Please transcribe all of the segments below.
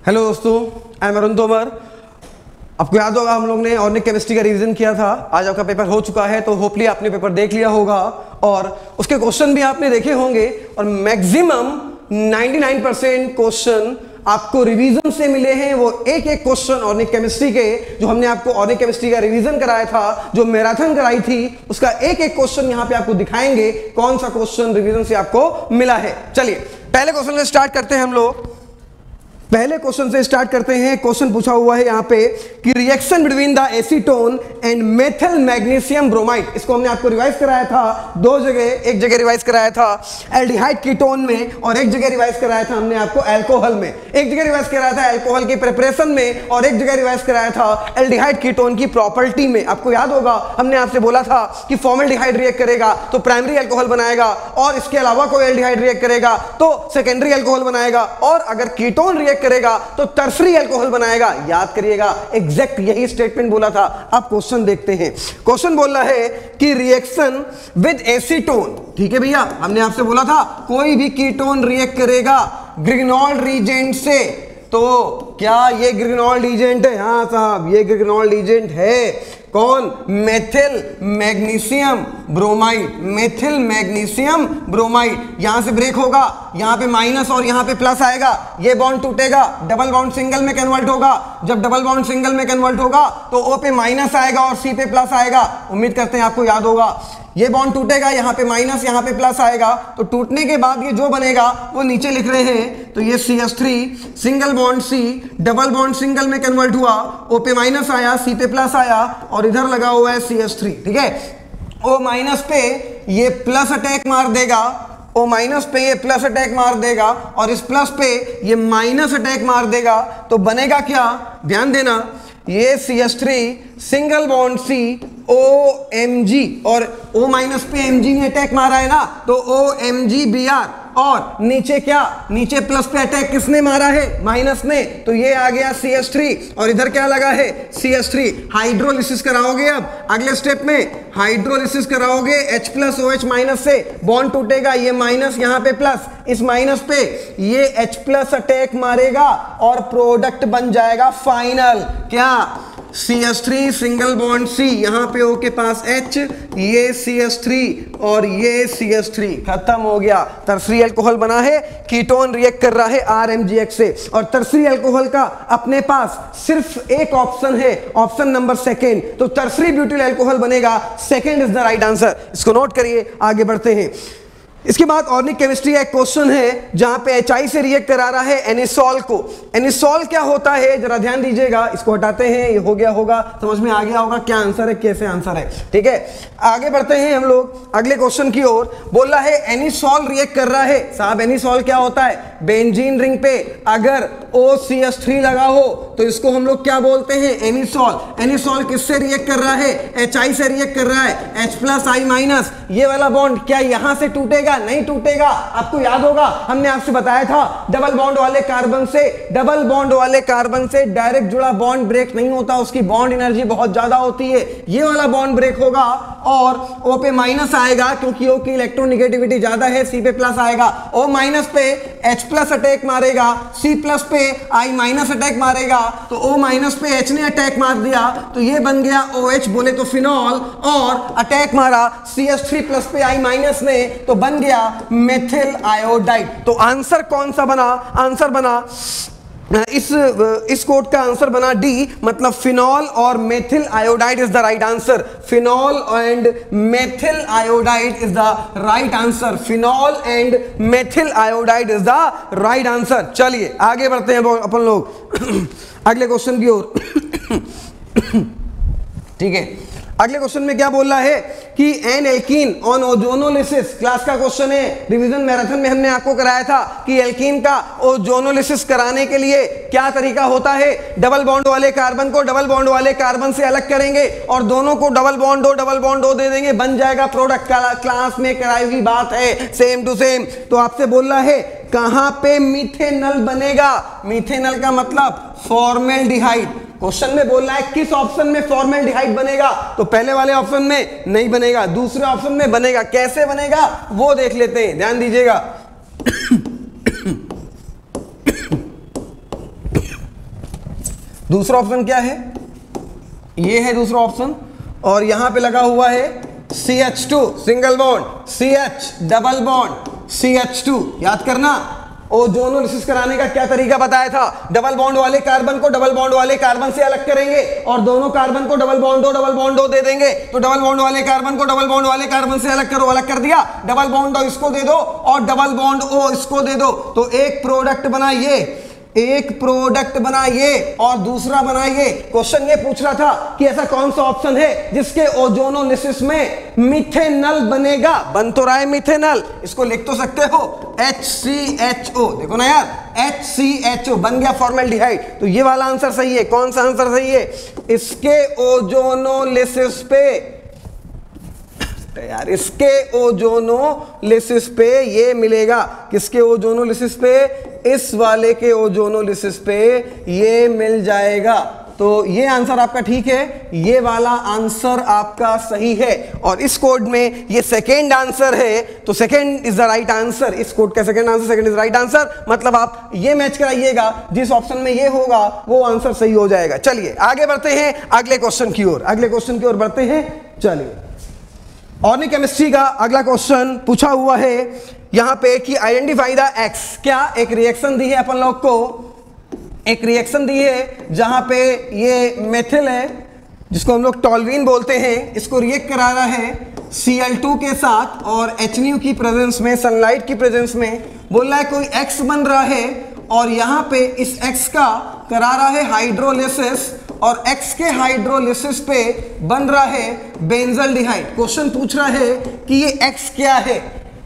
Hello दोस्तों, I am Arun Tomar. आपको याद होगा हम लोग ने ऑर्गेनिक केमिस्ट्री का रिवीजन किया था। आज आपका पेपर हो चुका है, तो होपली आपने पेपर देख लिया होगा और उसके क्वेश्चन भी आपने देखे होंगे। और मैक्सिमम 99% क्वेश्चन आपको रिवीजन से मिले हैं। वो एक एक क्वेश्चन ऑर्गेनिक केमिस्ट्री के, जो हमने आपको ऑर्गेनिक केमिस्ट्री का रिवीजन कराया था, जो मैराथन कराई थी, उसका एक एक क्वेश्चन यहाँ पे आपको दिखाएंगे कौन सा क्वेश्चन रिवीजन से आपको मिला है। चलिए पहले क्वेश्चन से स्टार्ट करते हैं हम लोग। पहले क्वेश्चन से स्टार्ट करते हैं। क्वेश्चन पूछा हुआ है यहाँ पे कि reaction between the acetone and methyl magnesium bromide. इसको हमने आपको रिवाइज कराया था दो जगह, एक जगह रिवाइज कराया था एल्डिहाइड कीटोन में और एक जगह रिवाइज कराया था हमने आपको अल्कोहल में। एक जगह रिवाइज कराया था अल्कोहल की प्रिपरेशन में और एक जगह रिवाइज कराया था एल्डिहाइड कीटोन की प्रॉपर्टी में। आपको याद होगा हमने आपसे बोला था कि फॉर्मल्डिहाइड रिएक्ट करेगा तो प्राइमरी अल्कोहल बनाएगा, और इसके अलावा कोई एल्डिहाइड रिएक्ट करेगा तो सेकेंडरी अल्कोहल बनाएगा, और अगर कीटोन रिएक्ट करेगा तो टर्सरी अल्कोहल बनाएगा। याद करिएगा, एग्जैक्ट यही स्टेटमेंट बोला था। अब क्वेश्चन देखते हैं। क्वेश्चन बोल रहा है कि रिएक्शन विद एसीटोन, ठीक है भैया, हमने आपसे बोला था कोई भी कीटोन रिएक्ट करेगा ग्रिग्नोल रीजेंट से, तो क्या ये ग्रिग्नोल रीजेंट है? हाँ साहब, ये ग्रिग्नोल रीजेंट है। कौन? Methyl magnesium bromide. Methyl magnesium bromide. यहां से ब्रेक होगा, यहां पे माइनस और यहां पे प्लस आएगा, ये बॉन्ड टूटेगा, डबल बॉन्ड सिंगल में कन्वर्ट होगा। जब डबल बॉन्ड सिंगल में कन्वर्ट होगा तो O पे माइनस आएगा और C पे प्लस आएगा। उम्मीद करते हैं आपको याद होगा। ये बॉन्ड टूटेगा, यहाँ पे माइनस यहाँ पे प्लस आएगा, तो टूटने के बाद ये जो बनेगा वो नीचे लिख रहे हैं। तो ये CH3 single bond C double bond single में कन्वर्ट हुआ, O पे माइनस आया, C पे प्लस आया और इधर लगा हुआ है CH3, ठीक है। O माइनस पे ये प्लस अटैक मार देगा, O माइनस पे ये प्लस अटैक मार देगा और इस प्लस पे ये माइनस अटैक मार देगा। तो बनेगा क्या? ध्यान देना, ये CH3 single bond C OMG और O माइनस पे Mg ने अटैक मारा है ना, तो OMgBr, और नीचे क्या? नीचे प्लस पे अटैक किसने मारा है? माइनस ने, तो ये आ गया CH3 और इधर क्या लगा है? CH3। हाइड्रोलिसिस कराओगे, अब अगले स्टेप में हाइड्रोलिसिस कराओगे H+OH माइनस से, बॉन्ड टूटेगा, ये माइनस यहाँ पे प्लस, इस माइनस पे ये H+ अटैक मारेगा और प्रोडक्ट बन जाएगा फाइनल क्या? CH3 सिंगल बॉन्ड C, यहां पे O के पास H, ये CH3 और ये CH3, खत्म हो गया। टर्सरी अल्कोहल बना है, कीटोन रिएक्ट कर रहा है RMGX से, और टर्सरी अल्कोहल का अपने पास सिर्फ एक ऑप्शन है, ऑप्शन नंबर सेकेंड, तो टर्सरी ब्यूटिल अल्कोहल बनेगा। Second is the right answer. इसको नोट करिए, आगे बढ़ते हैं। इसके बाद ऑर्गेनिक केमिस्ट्री का एक क्वेश्चन है जहां पे HI से रिएक्ट करा रहा है एनिसोल को। एनिसोल क्या होता है जरा ध्यान दीजिएगा। इसको हटाते हैं, ये हो गया होगा, समझ में आ गया होगा क्या आंसर है, कैसे आंसर है, ठीक है। आगे बढ़ते हैं हम लोग अगले क्वेश्चन की ओर। बोल रहा है एनिसोल रिएक्ट कर रहा है। साहब एनिसोल क्या होता है? बेंजीन रिंग पे अगर OCH3 लगा हो तो इसको हम लोग क्या बोलते हैं? एनिसोल। एनिसोल किससे रिएक्ट कर रहा है? HI से रिएक्ट कर रहा है। H+I-, ये वाला बॉन्ड क्या यहां से टूटेगा? नहीं टूटेगा। आपको याद होगा हमने आपसे बताया था डबल बॉन्ड वाले कार्बन से डायरेक्ट जुड़ा बॉन्ड ब्रेक नहीं होता, उसकी बॉन्ड एनर्जी बहुत ज्यादा होती है। ये वाला बॉन्ड ब्रेक होगा और O पे माइनस आएगा क्योंकि O की इलेक्ट्रोनेगेटिविटी ज्यादा है, C पे प्लस आएगा। O माइनस पे H+ अटैक मारेगा, C प्लस पे I- अटैक मारेगा, तो O माइनस पे H ने अटैक मार दिया, तो ये बन गया OH, बोले तो फिनॉल, और अटैक मारा CH3 प्लस पे I- ने, तो बन गया मेथिल आयोडाइड। तो आंसर कौन सा बना? आंसर बना इस कोड का आंसर बना डी, मतलब फिनॉल और methyl iodide is the right answer. Phenol and methyl iodide is the right answer. Phenol and methyl iodide is the right answer. चलिए आगे बढ़ते हैं अपन लोग अगले क्वेश्चन की ओर, ठीक है। अगले क्वेश्चन में क्या बोल रहा है कि N alkene on ozonolysis, class का क्वेश्चन है, रिवीजन मैराथन में हमने आपको कराया था कि एल्कीन का ओजोनोलिसिस कराने के लिए क्या तरीका होता है? डबल बॉन्ड वाले कार्बन को डबल बॉन्ड वाले कार्बन से अलग करेंगे और दोनों को डबल बॉन्ड दो दे देंगे, बन जाएगा प्रोडक्ट। क्लास में कराई हुई बात है, सेम टू सेम। तो आपसे बोल रहा है कहां पे मीथेनल बनेगा? मीथेनल का मतलब फॉर्मेल्डिहाइड। क्वेश्चन में बोल रहा है किस ऑप्शन में फॉर्मेल्डिहाइड बनेगा? तो पहले वाले ऑप्शन में नहीं बनेगा, दूसरे ऑप्शन में बनेगा। कैसे बनेगा वो देख लेते हैं, ध्यान दीजिएगा। दूसरा ऑप्शन क्या है, ये है दूसरा ऑप्शन, और यहां पे लगा हुआ है CH2 single bond, CH double bond, CH2। याद करना, ओजोनोलिसिस कराने का क्या तरीका बताया था, डबल बॉन्ड वाले कार्बन को डबल बॉन्ड वाले कार्बन से अलग करेंगे और दोनों कार्बन को डबल बॉन्ड O दे देंगे। तो डबल बॉन्ड वाले कार्बन को डबल बॉन्ड वाले कार्बन से अलग करो, अलग कर दिया, डबल बॉन्ड O इसको दे दो और डबल बॉन्ड O इसको दे दो, तो एक प्रोडक्ट बना ये, एक प्रोडक्ट बना ये और दूसरा बना ये। क्वेश्चन ये पूछ रहा था कि ऐसा कौन सा ऑप्शन है जिसके ओजोनोलिसिस में मिथेनल बनेगा। बन तो रहा है मिथेनल, इसको लिख तो सकते हो HCHO, देखो ना यार, HCHO बन गया फॉर्मेल्डिहाइड। तो ये वाला आंसर सही है। कौन सा आंसर सही है, इसके ओजोनोलिसिस पे यार, इसके ओजोनोलिसिस पे ये मिलेगा, किसके ओजोनोलिसिस पे, इस वाले के ओजोनोलिसिस पे ये मिल जाएगा। तो ये आंसर आपका ठीक है, ये वाला आंसर आपका सही है। और इस कोड में ये सेकेंड आंसर है, तो second is the right answer. इस कोड का second answer, second is right answer, मतलब आप ये मैच कराइएगा, जिस ऑप्शन में ये होगा वो आंसर सही हो जाएगा। चलिए आगे बढ़ते हैं अगले क्वेश्चन की ओर, अगले क्वेश्चन की ओर बढ़ते हैं। चलिए, ऑर्गेनिक केमिस्ट्री का अगला क्वेश्चन पूछा हुआ है यहां पे कि आइडेंटिफाई द एक्स। क्या एक रिएक्शन दी है अपन लोग को, एक रिएक्शन दी है जहां पे ये मेथिल है जिसको हम लोग टॉल्वीन बोलते हैं, इसको रिएक्ट करा रहा है Cl2 के साथ और HNO की प्रेजेंस में, सनलाइट की प्रेजेंस में। बोल रहा है कोई एक्स बन रहा है और यहां पे इस एक्स का करा रहा है हाइड्रोलिसिस और X के हाइड्रोलिसिस पे बन रहा है बेंजल्डिहाइड। क्वेश्चन पूछ रहा है कि ये X क्या है,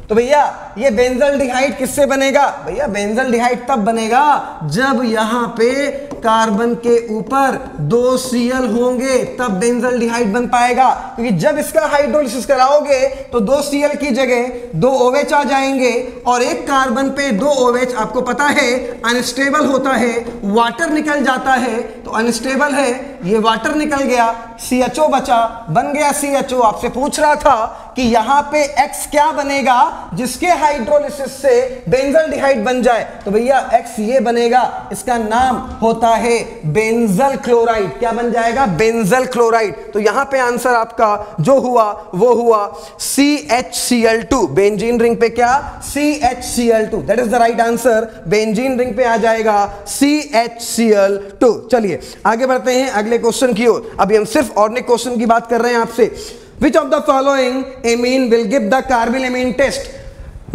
तो भैया ये बेंजल्डिहाइड किससे बनेगा, भैया बेंजल्डिहाइड तब बनेगा जब यहां पे कार्बन के ऊपर 2 Cl होंगे, तब बेंजल्डिहाइड बन पाएगा। क्योंकि जब इसका हाइड्रोलिसिस कराओगे तो 2 Cl की जगह 2 OH आ जाएंगे और एक कार्बन पे 2 OH आपको पता है अनस्टेबल होता है, वाटर निकल जाता है, तो अनस्टेबल है, ये वाटर निकल गया, CHO बचा, बन गया CHO। आपसे पूछ रहा था कि यहां पे X क्या बनेगा जिसके हाइड्रोलिसिस से बेंजल्डिहाइड बन जाए, तो भैया X ये बनेगा, इसका नाम होता है बेंजल क्लोराइड। क्या बन जाएगा, बेंजल क्लोराइड। तो यहां पे आंसर आपका जो हुआ वो हुआ CHCl2। बेंजीन रिंग पे क्या, CHCl2, that is the right answer. Benzene ring पे आ जाएगा CHCl2। चलिए आगे बढ़ते हैं अगले क्वेश्चन की ओर। अभी हम सिर्फ ऑर्गेनिक क्वेश्चन की बात कर रहे हैं आपसे। Which of the following amine will give the carbyl test.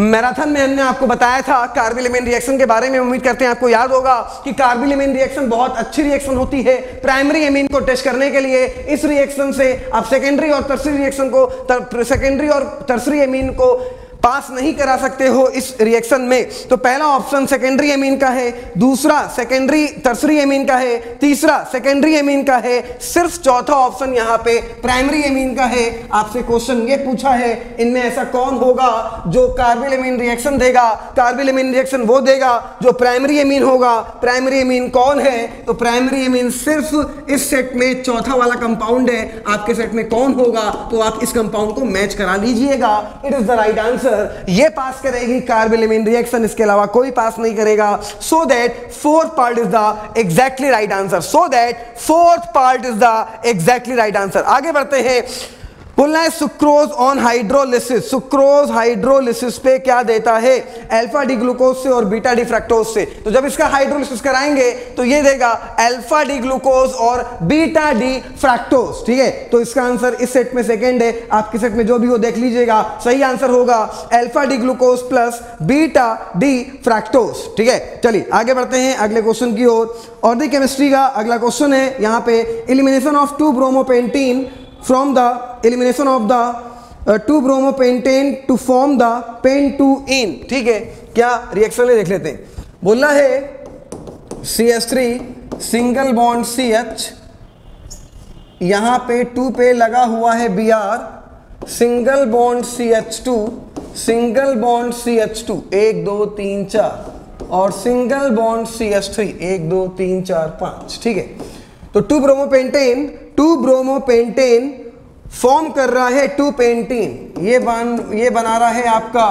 Marathon में हमने आपको बताया था कार्बिल एमीन रिएक्शन के बारे में। उम्मीद करते हैं आपको याद होगा कि कार्बिल एमीन रिएक्शन बहुत अच्छी रिएक्शन होती है प्राइमरी एमीन को टेस्ट करने के लिए। इस रिएक्शन से आप सेकेंडरी और टर्सरी रिएक्शन को, सेकेंडरी और टर्सरी एमीन को पास नहीं करा सकते हो इस रिएक्शन में। तो पहला ऑप्शन सेकेंडरी एमीन का है, दूसरा सेकेंडरी टर्सरी एमीन का है, तीसरा सेकेंडरी एमीन का है, सिर्फ चौथा ऑप्शन यहाँ पे प्राइमरी एमीन का है। आपसे क्वेश्चन ये पूछा है इनमें ऐसा कौन होगा जो कार्बिल एमीन रिएक्शन देगा। कार्बिल एमीन रिएक्शन वो देगा जो प्राइमरी एमीन होगा। प्राइमरी एमीन कौन है, तो प्राइमरी एमीन सिर्फ इस सेट में चौथा वाला कंपाउंड है। आपके सेट में कौन होगा, तो आप इस कंपाउंड को मैच करा लीजिएगा। It is the right answer. ये पास करेगी कार्बिल एमीन रिएक्शन, इसके अलावा कोई पास नहीं करेगा। So that fourth part is the exactly right answer. So that fourth part is the exactly right answer. आगे बढ़ते हैं। बोलना है sucrose on hydrolysis. Sucrose hydrolysis पे क्या देता है, अल्फा डी ग्लूकोज से और बीटा डी फ्रक्टोज से। तो जब इसका हाइड्रोलिसिस कराएंगे तो ये देगा अल्फा डी ग्लूकोज और बीटा डी फ्रक्टोज। ठीक है, तो इसका आंसर इस सेट में सेकंड है। आपके सेट में जो भी हो देख लीजिएगा, सही आंसर होगा alpha D glucose plus beta D fructose. ठीक है, चलिए आगे बढ़ते हैं अगले क्वेश्चन की ओर। ऑर्गेनिक केमिस्ट्री का अगला क्वेश्चन है यहाँ पे, एलिमिनेशन ऑफ 2-ब्रोमोपेंटीन from the elimination of the 2-bromopentane to form the pentene। ठीक है, क्या रिएक्शन है देख लेते हैं। बोलना है CH3 सिंगल बॉन्ड CH, यहां पे 2 पे लगा हुआ है Br, single bond CH2, single bond CH2 1 2 3 4 और सिंगल बॉन्ड CH3 1 2 3 4 5। ठीक है, तो 2-ब्रोमोपेंटेन फॉर्म कर रहा है 2-पेंटीन। ये बना रहा है आपका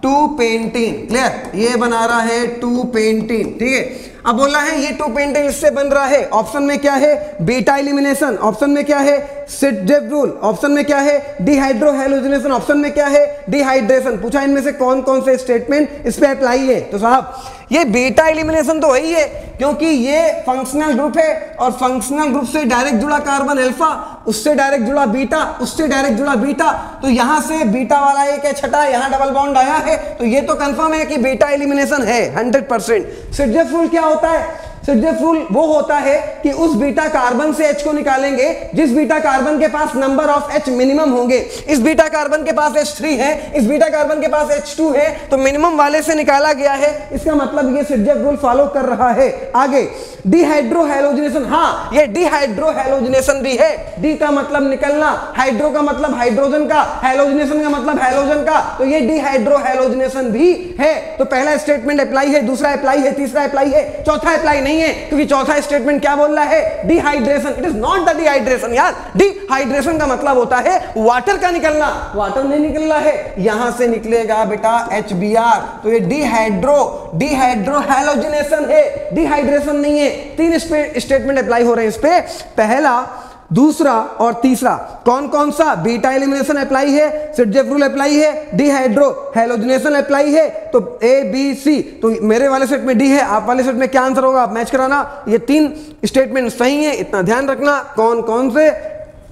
टू पेंटीन, क्लियर, ये बना रहा है टू पेंटीन, ठीक है। अब बोला है ये टू पेंटीन इससे बन रहा है, ऑप्शन में क्या है बीटा एलिमिनेशन, ऑप्शन में क्या है सिटजेफ रूल, ऑप्शन में क्या है डिहाइड्रो हैलोजिनेशन, ऑप्शन में क्या है डिहाइड्रेशन। पूछा इनमें से कौन कौन से स्टेटमेंट इस पे अप्लाई है, तो साहब ये बीटा एलिमिनेशन तो वही है, क्योंकि ये फंक्शनल ग्रुप है और फंक्शनल ग्रुप से डायरेक्ट जुड़ा कार्बन अल्फा, उससे डायरेक्ट जुड़ा बीटा, उससे डायरेक्ट जुड़ा बीटा, तो यहां से बीटा वाला एक है छटा, यहां डबल बॉन्ड आया है, तो ये तो कंफर्म है कि बीटा एलिमिनेशन है 100%। सिटजेफ रूल क्या होता है, सिटजेफ रूल वो होता है कि उस बीटा कार्बन से H को निकालेंगे जिस बीटा कार्बन के पास नंबर ऑफ H मिनिमम होंगे। इस बीटा कार्बन के पास H3 है, इस बीटा कार्बन के पास H2 है, तो मिनिमम वाले से निकाला गया है, इसका मतलब ये सिटजेफ रूल फॉलो कर रहा है। आगे डिहाइड्रो हैलोजिनेशन, हाँ ये डिहाइड्रो हैलोजिनेशन भी है, डी का मतलब निकलना, हाइड्रो का मतलब हाइड्रोजन का, हैलोजिनेशन का मतलब हैलोजन का, तो ये डिहाइड्रो हैलोजिनेशन भी है। तो पहला स्टेटमेंट अप्लाई है, दूसरा अप्लाई है, तीसरा अप्लाई है, चौथा अप्लाई नहीं है, क्योंकि चौथा स्टेटमेंट क्या बोल रहा है dehydration. It is not the dehydration यार, डिहाइड्रेशन का मतलब होता है वाटर का निकलना, वाटर नहीं निकल रहा है, यहां से निकलेगा बेटा HBr, तो ये डिहाइड्रो हैलोजिनेशन है, डिहाइड्रेशन नहीं है। तीन स्टेटमेंट अप्लाई हो रहे हैं इस पे, पहला दूसरा और तीसरा। कौन कौन सा, बीटा एलिमिनेशन अप्लाई है, सिटजेफ रूल अप्लाई है, डिहाइड्रो हैलोजिनेशन अप्लाई है, तो ए बी सी, तो मेरे वाले सेट में डी है, आप वाले सेट में क्या आंसर होगा आप मैच कराना। ये तीन स्टेटमेंट सही है, इतना ध्यान रखना। कौन कौन से,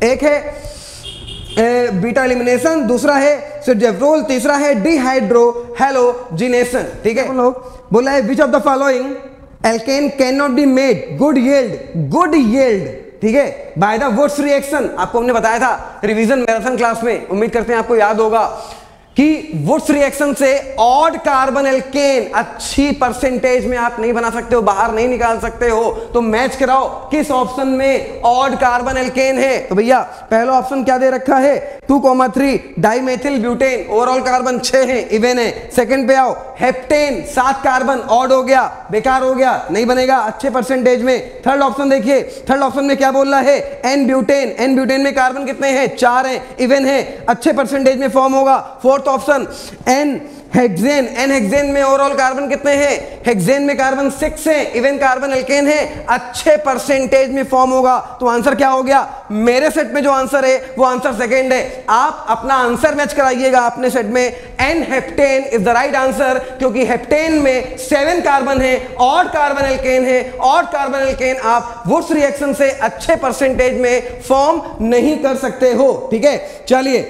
एक है बीटा एलिमिनेशन, दूसरा है सिटजेफ रूल, तीसरा है डिहाइड्रो हैलोजिनेशन, ठीक है। लोग बोला है which of the following alkane can not be made good yield, ठीक है, बाय द वुड्स रिएक्शन। आपको हमने बताया था रिवीजन मैराथन क्लास में, उम्मीद करते हैं आपको याद होगा कि वुड्स रिएक्शन से ऑड कार्बन एल्केन अच्छी परसेंटेज में आप नहीं बना सकते हो, बाहर नहीं निकाल सकते हो, तो मैच कराओ किस ऑप्शन में ऑड कार्बन एल्केन है। तो भैया पहला ऑप्शन क्या दे रखा है 2,3 डाइमेथिल ब्यूटेन, ओवरऑल कार्बन 6 है, इवन है। सेकंड पे आओ हेप्टेन 7 कार्बन, ऑड हो गया, बेकार हो गया, नहीं बनेगा अच्छे परसेंटेज में। थर्ड ऑप्शन देखिए, थर्ड ऑप्शन में क्या बोल रहा है एन ब्यूटेन में कार्बन कितने हैं 4 हैं, इवन है, अच्छे परसेंटेज में फॉर्म होगा। फोर्थ ऑप्शन एन हेक्सेन में ओवरऑल कार्बन कितने हैं, हेक्सेन में कार्बन 6 है, इवन कार्बन एल्केन है, अच्छे परसेंटेज में फॉर्म होगा। तो आंसर क्या हो गया, मेरे सेट में जो आंसर है वो आंसर सेकंड है। आप अपना आंसर मैच कराइएगा अपने सेट में, n heptane is the right answer, क्योंकि हेप्टेन में 7 कार्बन है, ऑड कार्बन एल्केन है, ऑड कार्बन एल्केन आप वुड्स रिएक्शन से अच्छे परसेंटेज में फॉर्म नहीं कर सकते हो, ठीक है। चलिए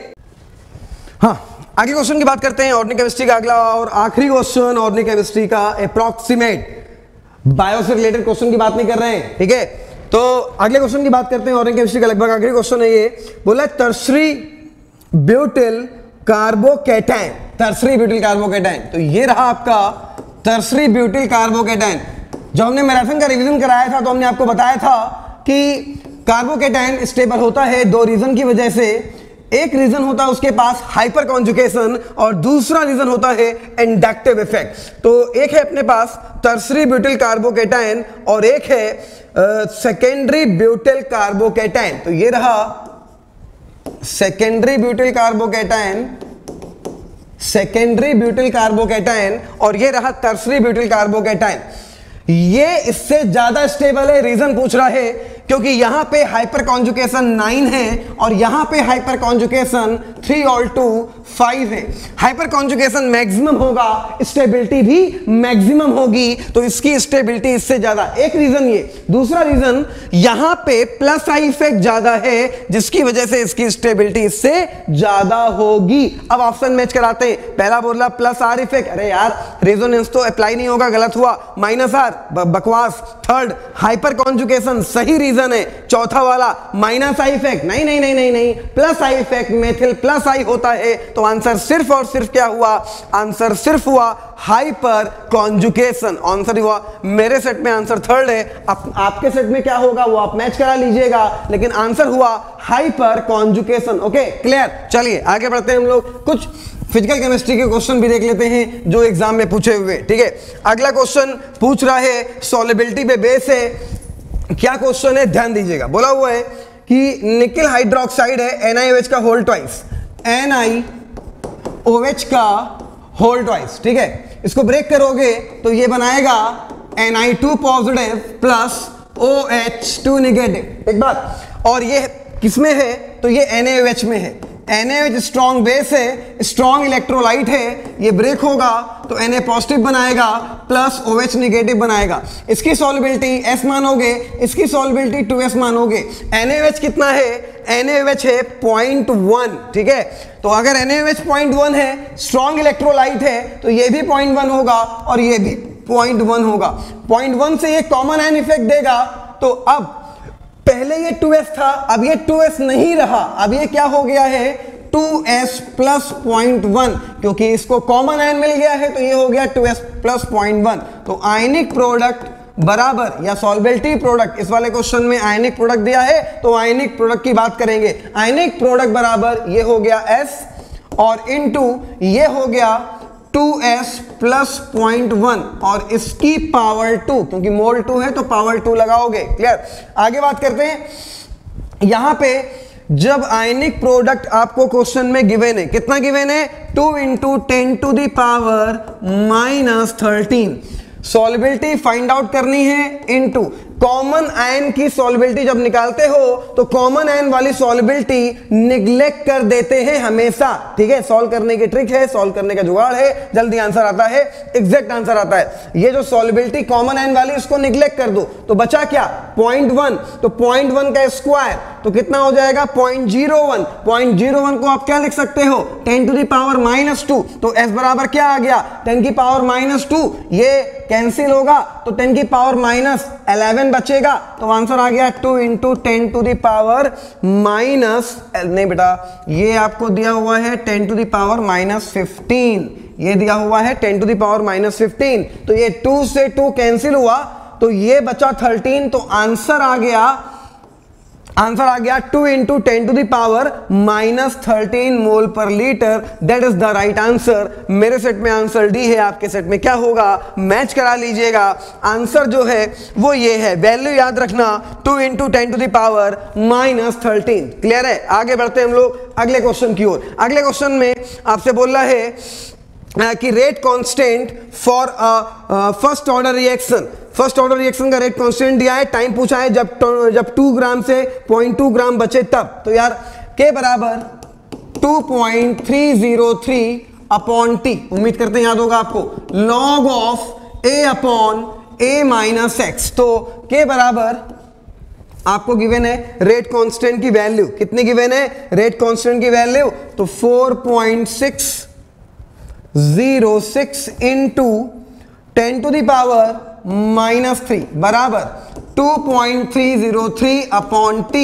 हाँ आगे क्वेश्चन की बात करते हैं, ऑर्गेनिक केमिस्ट्री का अगला और आखिरी क्वेश्चन, ऑर्गेनिक केमिस्ट्री का अप्रॉक्सीमेट, बायो से रिलेटेड क्वेश्चन की बात नहीं कर रहे हैं, ठीक है। तो अगले क्वेश्चन की बात करते हैं, ऑर्गेनिक केमिस्ट्री का लगभग आखिरी क्वेश्चन है ये, बोला tertiary butyl carbocation, tertiary butyl carbocation, तो ये रहा आपका टर्शरी ब्यूटिल कार्बोकैटायन। जब हमने मैराथन का रिवीजन कराया था तो हमने आपको बताया था कि कार्बोकैटायन स्टेबल होता है 2 रीजन की वजह से। एक रीजन होता है उसके पास हाइपर कॉन्जुगेशन और दूसरा रीजन होता है इंडक्टिव इफेक्ट। तो एक है अपने पास टर्शरी ब्यूटिल कार्बोकैटायन और एक है सेकेंडरी ब्यूटिल कार्बोकैटायन। तो ये रहा सेकेंडरी ब्यूटिल कार्बोकैटायन और ये रहा टर्शरी ब्यूटिल कार्बोकैटायन। ये इससे ज्यादा स्टेबल है, रीजन पूछ रहा है क्योंकि यहां पे हाइपर कॉन्जुगेशन 9 है और यहां पे हाइपर कॉन्जुगेशन 3 और 2 5 है। हाइपर कॉन्जुगेशन मैक्सिमम होगा, स्टेबिलिटी भी मैक्सिमम होगी, तो इसकी स्टेबिलिटी इससे ज्यादा, एक रीजन ये। दूसरा रीजन यहां पे प्लस आई इफेक्ट ज्यादा है जिसकी वजह से इसकी स्टेबिलिटी इससे ज्यादा होगी। अब ऑप्शन मैच कराते हैं, पहला बोला प्लस आर इफेक्ट, अरे यार रेजोनेंस तो अप्लाई नहीं होगा, गलत हुआ, माइनस आर बकवास। थर्ड हाइपर कॉन्जुगेशन सही रीजन है। चौथा वाला माइनस आई इफेक्ट, नहीं नहीं नहीं नहीं नहीं, plus I effect, methyl plus I होता है, तो आंसर सिर्फ और सिर्फ क्या हुआ, आंसर सिर्फ हुआ हाइपर कॉन्जुगेशन, आंसर हुआ। मेरे सेट में आंसर थर्ड है, आपके सेट में क्या होगा वो आप मैच करा लीजिएगा, लेकिन आंसर हुआ हाइपर कॉन्जुगेशन। ओके क्लियर, चलिए आगे बढ़ते हैं हम लोग, कुछ फिजिकल केमिस्ट्री के क्वेश्चन भी देख लेते हैं जो एग्जाम में पूछे हुए, ठीक है। अगला क्वेश्चन पूछ रहा है सॉल्युबिलिटी पे बेस है, क्या क्वेश्चन है ध्यान दीजिएगा। बोला हुआ है कि निकल हाइड्रोक्साइड है NiOH का होल ट्वाइस, NiOH का होल ट्वाइस, ठीक है। इसको ब्रेक करोगे तो ये बनाएगा Na2 positive plus OH2 negative, एक बात। और ये किसमें है, तो ये NaOH में है। NaOH स्ट्रॉन्ग बेस है, स्ट्रॉन्ग इलेक्ट्रोलाइट है, ये ब्रेक होगा तो Na पॉजिटिव बनाएगा प्लस OH नेगेटिव बनाएगा। इसकी सॉल्युबिलिटी S मानोगे, इसकी सॉल्युबिलिटी 2S मानोगे। NaOH कितना है, NaOH है 0.1, ठीक है। तो अगर NaOH 0.1 है, स्ट्रॉन्ग इलेक्ट्रोलाइट है, तो ये भी 0.1 होगा और ये भी 0.1 होगा। 0.1 से ये कॉमन आयन इफेक्ट देगा। तो अब पहले ये 2S था, अब ये 2S नहीं रहा, अब ये क्या हो गया है 2S प्लस 0.1, क्योंकि इसको कॉमन आयन मिल गया है तो ये हो गया 2S प्लस 0.1। तो आयनिक प्रोडक्ट बराबर या सॉल्बिलिटी प्रोडक्ट, इस वाले क्वेश्चन में आयनिक प्रोडक्ट दिया है तो आयनिक प्रोडक्ट की बात करेंगे। आयनिक प्रोडक्ट बराबर ये हो गया S और इनटू ये हो गया 2S प्लस 0.1 और इसकी पावर 2, क्योंकि मोल 2 है तो पावर 2 लगाओगे। क्लियर, आगे बात करते हैं। यहां पे जब आयनिक प्रोडक्ट आपको क्वेश्चन में गिवन है, कितना गिवन है 2 × 10⁻⁻13, सॉल्युबिलिटी फाइंड आउट करनी है इनटू कॉमन आयन की सॉल्युबिलिटी। जब निकालते हो तो कॉमन आयन वाली सॉल्युबिलिटी निग्लेक्ट कर देते हैं हमेशा, ठीक है। सॉल्व करने की ट्रिक है, सॉल्व करने का जुगाड़ है, जल्दी आंसर आता है, एग्जैक्ट आंसर आता है। ये जो सॉल्युबिलिटी कॉमन आयन वाली इसको निग्लेक्ट कर दो तो बचा क्या 0.1, तो 0.1 का स्क्वायर तो कितना हो जाएगा 0.01। 0.01 को आप क्या लिख सकते हो 10⁻⁻2, तो S बराबर क्या आ गया 10⁻⁻2, ये कैंसिल होगा तो 10⁻11 बचेगा। तो आंसर आ गया 2 × 10⁻⁻, नहीं बेटा ये आपको दिया हुआ है 10⁻⁻15, ये दिया हुआ है 10⁻⁻15, तो ये 2 से 2 कैंसिल हुआ तो ये बचा 13। तो आंसर आ गया 2 × 10⁻⁻13 मोल पर litre. That is the right answer. मेरे सेट में आंसर डी है, आपके सेट में क्या होगा मैच करा लीजिएगा। आंसर जो है वो ये है, वैल्यू याद रखना 2 × 10⁻⁻13। क्लियर है, आगे बढ़ते हैं हम लोग अगले क्वेश्चन की ओर। अगले क्वेश्चन में आपसे बोल रहा है कि rate constant for first order reaction, first order reaction का रेट कांस्टेंट दिया है, टाइम पूछा है जब 2 ग्राम से 0.2 ग्राम बचे तब। तो यार K बराबर 2.303 अपॉन T, उम्मीद करते हैं याद होगा आपको, log of A upon A minus x. तो K बराबर आपको गिवन है रेट कांस्टेंट की वैल्यू, कितनी गिवन है रेट कांस्टेंट की वैल्यू, तो 4.606 इंटू 10⁻³ बराबर 2.303 upon T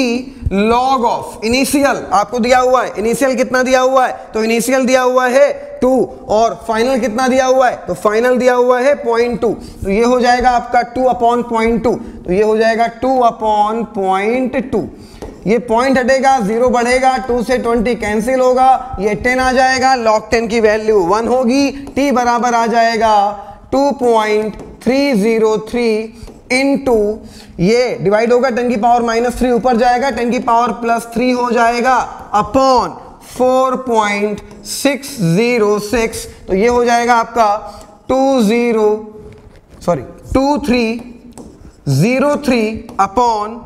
log of initial आपको दिया हुआ है, इनिशियल कितना दिया हुआ है, तो इनिशियल दिया हुआ है 2 और फाइनल कितना दिया हुआ है, तो फाइनल दिया हुआ है 0.2, तो ये हो जाएगा आपका 2/0.2, तो ये हो जाएगा 2/0.2। ये पॉइंट हटेगा, 0 बढ़ेगा, 2 से 20 कैंसिल होगा, ये 10 आ जाएगा, log 10 की वैल्यू 1 होगी। T बराबर आ जाएगा 2.303 इंटू ये डिवाइड होगा 10⁻³ ऊपर जाएगा, 10⁻+3 हो जाएगा अपॉन 4.606, तो ये हो जाएगा आपका 2303 अपॉन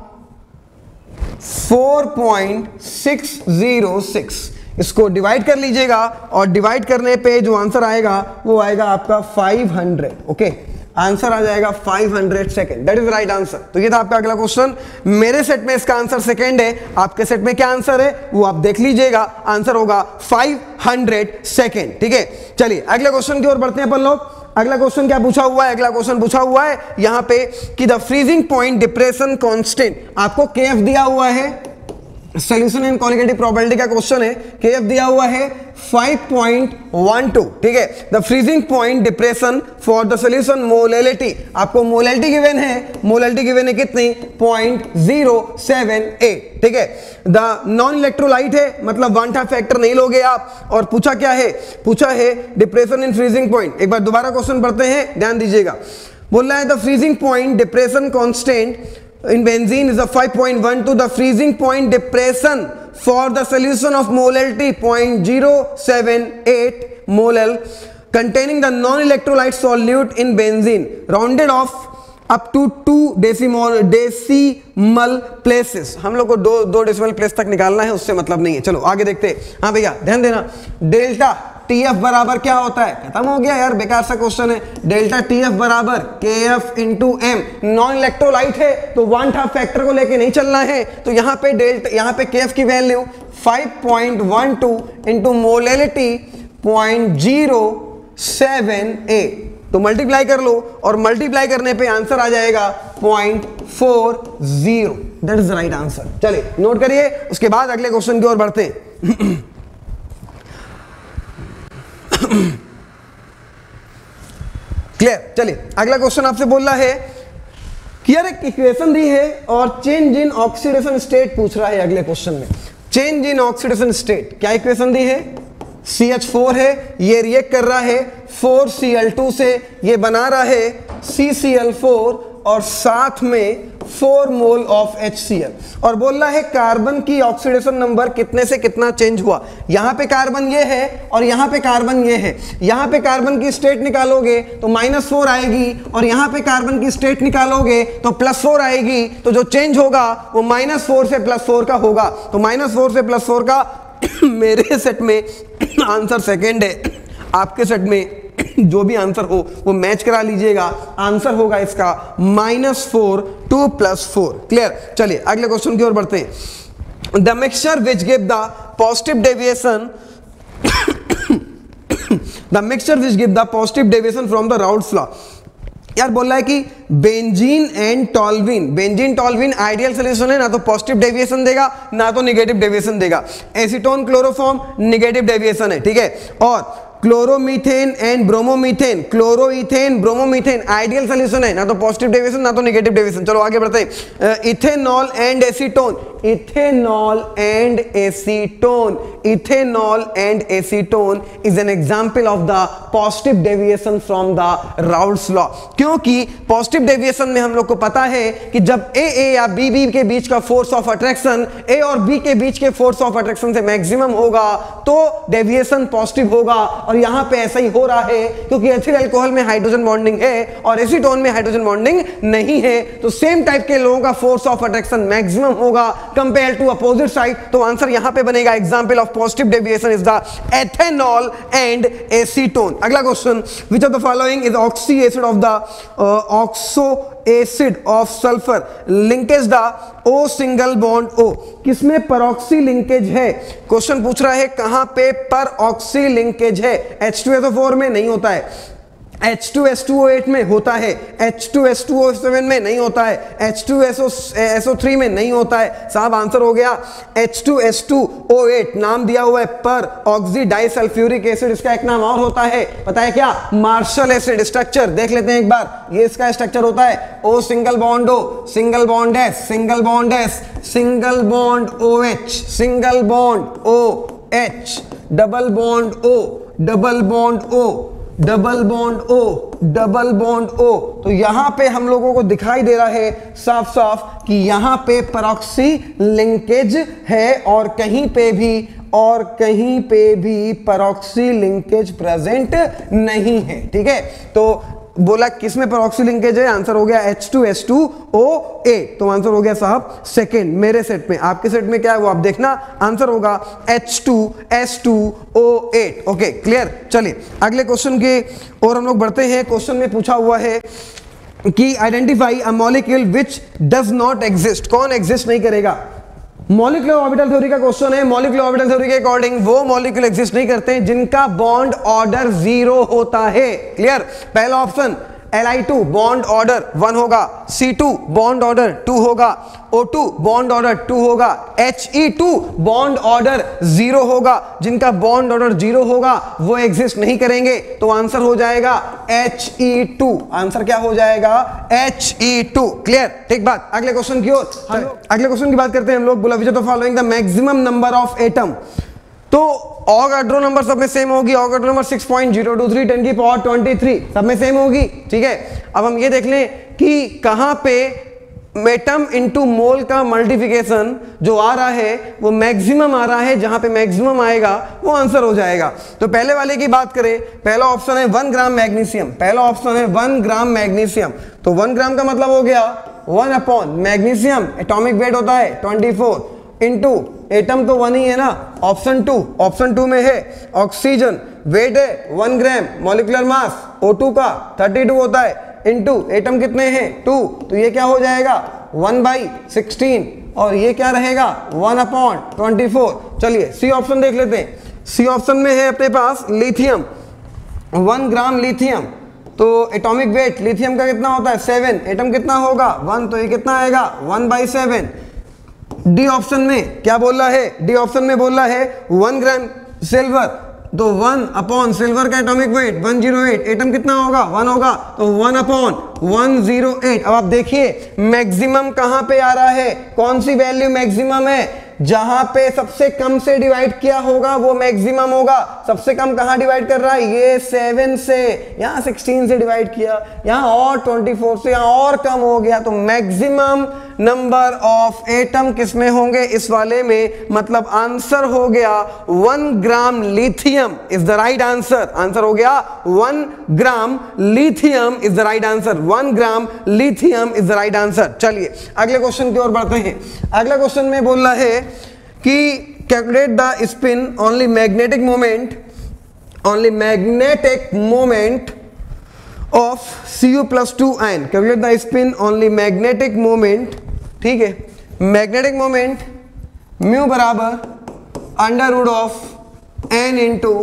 4.606। इसको डिवाइड कर लीजिएगा और डिवाइड करने पे जो आंसर आएगा वो आएगा आपका 500। ओके, आंसर आ जाएगा 500 second. That is right answer. तो ये था आपका अगला क्वेश्चन। मेरे सेट में इसका आंसर सेकेंड है, आपके सेट में क्या आंसर है वो आप देख लीजिएगा। आंसर होगा 500 सेकेंड। ठीक है, चलिए अगले क्वेश्चन की ओर बढ़ते हैं अपन लोग। अगला क्वेश्चन क्या पूछा हुआ है, अगला क्वेश्चन पूछा हुआ है यहां पे कि the freezing point depression constant, आपको केएफ दिया हुआ है, सॉल्यूशन एंड कॉलिगेटिव प्रोबेबिलिटी का क्वेश्चन है, केएफ दिया हुआ है 5.12। ठीक है, the freezing point depression for the solution molality, आपको मोलैलिटी गिवन है, मोलैलिटी गिवन है कितनी 0.078। ठीक है, द नॉन इलेक्ट्रोलाइट है, मतलब वन टाइप फैक्टर नहीं लोगे आप। और पूछा क्या है, पूछा है डिप्रेशन इन फ्रीजिंग पॉइंट। एक बार दोबारा क्वेश्चन पढ़ते हैं, ध्यान दीजिएगा। बोल रहा है the freezing point depression constant in benzene is a 5.12, the freezing point depression for the solution of molality 0.078 molal containing the non-electrolyte solute in benzene rounded off up to 2 decimal places। हम लोग को दो decimal place तक निकालना है, उससे मतलब नहीं है। चलो आगे देखते हैं। हाँ भैया ध्यान देना, डेल्टा TF बराबर क्या होता है? खत्म हो गया यार, बेकार सा क्वेश्चन है। डेल्टा TF बराबर KF into M, non electrolyte है तो 1/2 फैक्टर को लेके नहीं चलना है। तो यहाँ पे डेल्टा, यहाँ पे KF की वैल्यू 5.12 इंटू मोलेलिटी 0.07A, तो मल्टीप्लाई कर लो और मल्टीप्लाई करने पे आंसर आ जाएगा 0.40। That is the right answer. चलिए नोट करिए, उसके बाद अगले क्वेश्चन की ओर बढ़ते हैं। क्लियर? चलिए अगला क्वेश्चन आपसे बोल रहा है कि यार एक इक्वेशन दी है और चेंज इन ऑक्सीडेशन स्टेट पूछ रहा है अगले क्वेश्चन में। चेंज इन ऑक्सीडेशन स्टेट, क्या इक्वेशन दी है? CH4 है, ये रिएक्ट कर रहा है 4Cl2 से, ये बना रहा है CCl4 और साथ में 4 मोल ऑफ HCl, और बोल रहा है कार्बन की ऑक्सीडेशन नंबर कितने से कितना चेंज हुआ। यहां पे कार्बन ये है और यहां पे कार्बन ये है। यहां पे कार्बन की स्टेट निकालोगे तो -4 आएगी और यहां पे कार्बन की स्टेट निकालोगे तो +4 आएगी। तो जो चेंज होगा वो -4 से +4 का होगा। तो -4 से +4 का मेरे सेट में आंसर सेकंड है, आपके सेट में जो भी आंसर हो वो मैच करा लीजिएगा। आंसर होगा इसका -4 2 + 4। क्लियर? चलिए अगले क्वेश्चन की ओर बढ़ते हैं। The mixture which give the positive deviation from the Raoult's law. यार बोल रहा है कि बेंजीन एंड टॉल्विन आइडियल सॉल्यूशन है, ना तो पॉजिटिव डेविएशन देगा ना तो नेगेटिव डेविएशन देगा। एसीटोन क्लोरोफॉर्म नेगेटिव डेविएशन है, ठीक है। और chloromethane and bromomethane, क्लोरोईथेन bromomethane ideal solution है, ना तो पॉजिटिव डेविएशन ना तो नेगेटिव डेविएशन। चलो आगे बढ़ते हैं। Ethanol and acetone is an example of the positive deviation from the Raoult's law. क्योंकि पॉजिटिव डेविएशन में हम लोग को पता है कि जब ए या बी के बीच का फोर्स ऑफ अट्रैक्शन ए और बी के बीच के फोर्स ऑफ अट्रैक्शन से मैक्सिमम होगा तो डेविएशन पॉजिटिव होगा। और यहां पे ऐसा ही हो रहा है क्योंकि एथिल अल्कोहल में हाइड्रोजन बॉन्डिंग है और एसीटोन में हाइड्रोजन बॉन्डिंग नहीं है, तो सेम टाइप के लोगों का फोर्स ऑफ अट्रैक्शन मैक्सिमम होगा कंपेयर टू अपोजिट साइड। तो आंसर यहां पे बनेगा example of positive deviation is the ethanol and acetone. अगला question, which of the following is oxy acid of the oxo acid of sulphur linkage the O single bond O, किसमें परऑक्सी linkage है? Question पूछ रहा है कहां पे परऑक्सी linkage है। H2SO4 में नहीं होता है, H2S2O8 में होता है, H2S2O7 में नहीं होता है, H2SO3 में नहीं होता है। साहब आंसर हो गया H2S2O8, नाम दिया हुआ है पर ऑक्सी डाइसल्फ्यूरिक एसिड, इसका एक नाम और होता है, पता है क्या? Martial acid. स्ट्रक्चर देख लेते हैं एक बार, ये इसका स्ट्रक्चर होता है O single bond O, single bond S, single bond S, single bond OH, single bond OH, double bond O, double bond O, double bond O, double bond O। तो यहां पे हम लोगों को दिखाई दे रहा है साफ साफ कि यहां पे परऑक्सी लिंकेज है और कहीं पे भी परऑक्सी लिंकेज प्रेजेंट नहीं है, ठीक है। तो बोला किसमें परऑक्सी लिंकेज है, आंसर हो गया H2S2O8, तो आंसर हो गया साहब सेकंड मेरे सेट में। आपके सेट में क्या है वो आप देखना, आंसर होगा H2S2O8। Okay clear? चलिए अगले क्वेश्चन के और हम लोग बढ़ते हैं। क्वेश्चन में पूछा हुआ है कि identify a molecule which does not exist, कौन एग्जिस्ट नहीं करेगा? मॉलिक्यूलर ऑर्बिटल थ्योरी का क्वेश्चन है। मॉलिक्यूलर ऑर्बिटल थ्योरी के अकॉर्डिंग वो मॉलिक्यूल एग्जिस्ट नहीं करते हैं जिनका बॉन्ड ऑर्डर 0 होता है। क्लियर? पहला ऑप्शन Li2 बॉन्ड ऑर्डर 1 होगा, C2 बॉन्ड ऑर्डर 2 होगा, O2 बॉन्ड ऑर्डर 2 होगा, He2 बॉन्ड ऑर्डर 0 होगा। जिनका बॉन्ड ऑर्डर 0 होगा वो एग्जिस्ट नहीं करेंगे, तो आंसर हो जाएगा He2। आंसर क्या हो जाएगा? He2। क्लियर? ठीक बात। अगले क्वेश्चन की ओर, अगले क्वेश्चन की बात करते हैं हम लोग। बोला विच of the following the maximum number of atom. तो ऑगाड्रो नंबर सब में सेम होगी। ऑगाड्रो नंबर 6.023 10 की पावर 23 सब में सेम होगी, ठीक है। अब हम ये देख लें कि कहां पे एटम इनटू मोल का मल्टीप्लिकेशन जो आ रहा है वो मैक्सिमम आ रहा है, जहां पे मैक्सिमम आएगा वो आंसर हो जाएगा। तो पहले वाले की बात करें, पहला ऑप्शन है 1 ग्राम मैग्नीशियम, पहला ऑप्शन है 1 ग्राम मैग्नीशियम। तो 1 ग्राम का मतलब हो गया 1 अपॉन मैग्नीशियम, एटॉमिक वेट होता है 24 इनटू एटम तो 1 ही है ना, ऑप्शन 2 में है ऑक्सीजन, वेट है 1 ग्राम, मॉलिक्यूलर मास O2 का 32 होता है, इनटू एटम कितने हैं 2, तो ये क्या हो जाएगा 1/16 और ये क्या रहेगा 1/24। चलिए सी ऑप्शन देख लेते हैं। सी ऑप्शन में है अपने पास लिथियम, 1 ग्राम लिथियम, तो एटॉमिक वेट लिथियम का कितना होता है 7, एटम कितना होगा 1, तो ये कितना आएगा 1/7। डी ऑप्शन में क्या बोल रहा है, डी ऑप्शन में बोल रहा है 1 ग्राम सिल्वर, तो 1 अपॉन सिल्वर का एटॉमिक वेट 108, एटम कितना होगा 1 होगा, तो 1/108। अब आप देखिए मैक्सिमम कहां पे आ रहा है, कौन सी वैल्यू मैक्सिमम है, जहां पे सबसे कम से डिवाइड किया होगा वो मैक्सिमम होगा। सबसे कम कहां डिवाइड कर रहा है, ये 7 से, यहां 16 से डिवाइड किया, यहां और 24 से, यहां और कम हो गया, तो मैक्सिमम नंबर ऑफ एटम किसमें होंगे इस वाले में, मतलब आंसर हो गया 1 gram lithium is the right answer. Answer हो गया 1 gram lithium is the right answer, 1 gram lithium is the right answer. चलिए अगले क्वेश्चन की ओर बढ़ते हैं। अगला क्वेश्चन में बोल रहा है कि calculate the spin only magnetic moment of Cu+2 ion, calculate the spin only magnetic moment, ठीक है, मैग्नेटिक मोमेंट म्यू बराबर √n into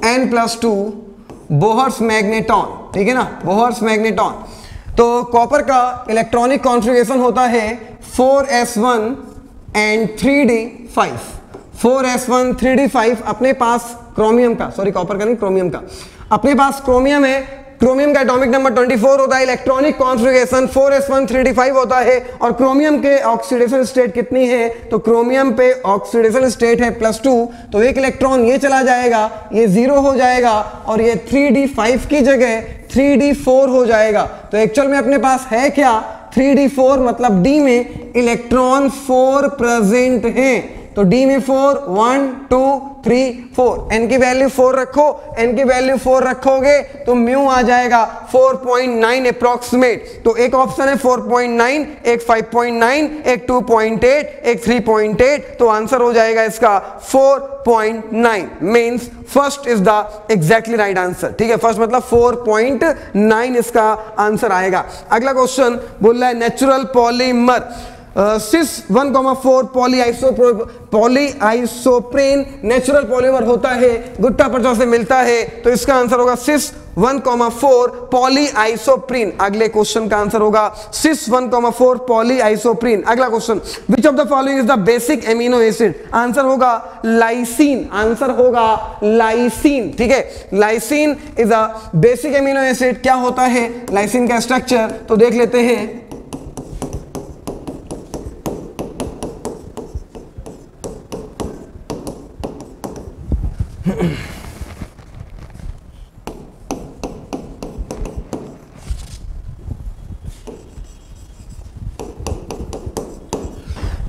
n+2 Bohr's magneton, ठीक है ना, बोहर्स मैग्नेटॉन। तो कॉपर का इलेक्ट्रॉनिक कॉन्फ़िगरेशन होता है 4s1 and 3d5, 4s1 3d5। अपने पास क्रोमियम का, सॉरी कॉपर का नहीं क्रोमियम का, अपने पास क्रोमियम है, क्रोमियम का एटॉमिक नंबर 24 होता है, इलेक्ट्रॉनिक कॉन्फ़िगरेशन 4s1 3d5 होता है, और क्रोमियम के ऑक्सीडेशन स्टेट कितनी है, तो क्रोमियम पे ऑक्सीडेशन स्टेट है +2, तो एक इलेक्ट्रॉन ये चला जाएगा, ये 0 हो जाएगा, और ये 3d5 की जगह 3d4 हो जाएगा। तो एक्चुअल में अपने पास है क्या 3d4, मतलब d में इलेक्ट्रॉन 4 प्रेजेंट हैं, तो d में 4, 1 2 3 4, n की वैल्यू 4 रखो, n की वैल्यू 4 रखोगे तो म्यू आ जाएगा 4.9 अप्रोक्सीमेट। तो एक ऑप्शन है 4.9, एक 5.9, एक 2.8, एक 3.8, तो आंसर हो जाएगा इसका 4.9, means first is the exactly right answer, ठीक है, फर्स्ट मतलब 4.9 इसका आंसर आएगा। अगला क्वेश्चन बोल रहा है नेचुरल पॉलीमर सिस 1,4 पॉलीआइसोप्रेन नेचुरल पॉलीमर होता है, गुट्टा पर्चा से मिलता है, तो इसका आंसर होगा सिस 1,4 पॉलीआइसोप्रीन। अगले क्वेश्चन का आंसर होगा सिस 1,4 पॉलीआइसोप्रीन। अगला question, which of the following is the basic amino acid, answer होगा लाइसिन, आंसर होगा लाइसिन, ठीक है, lysine is a basic amino acid. क्या होता है लाइसिन का स्ट्रक्चर, तो देख लेते हैं।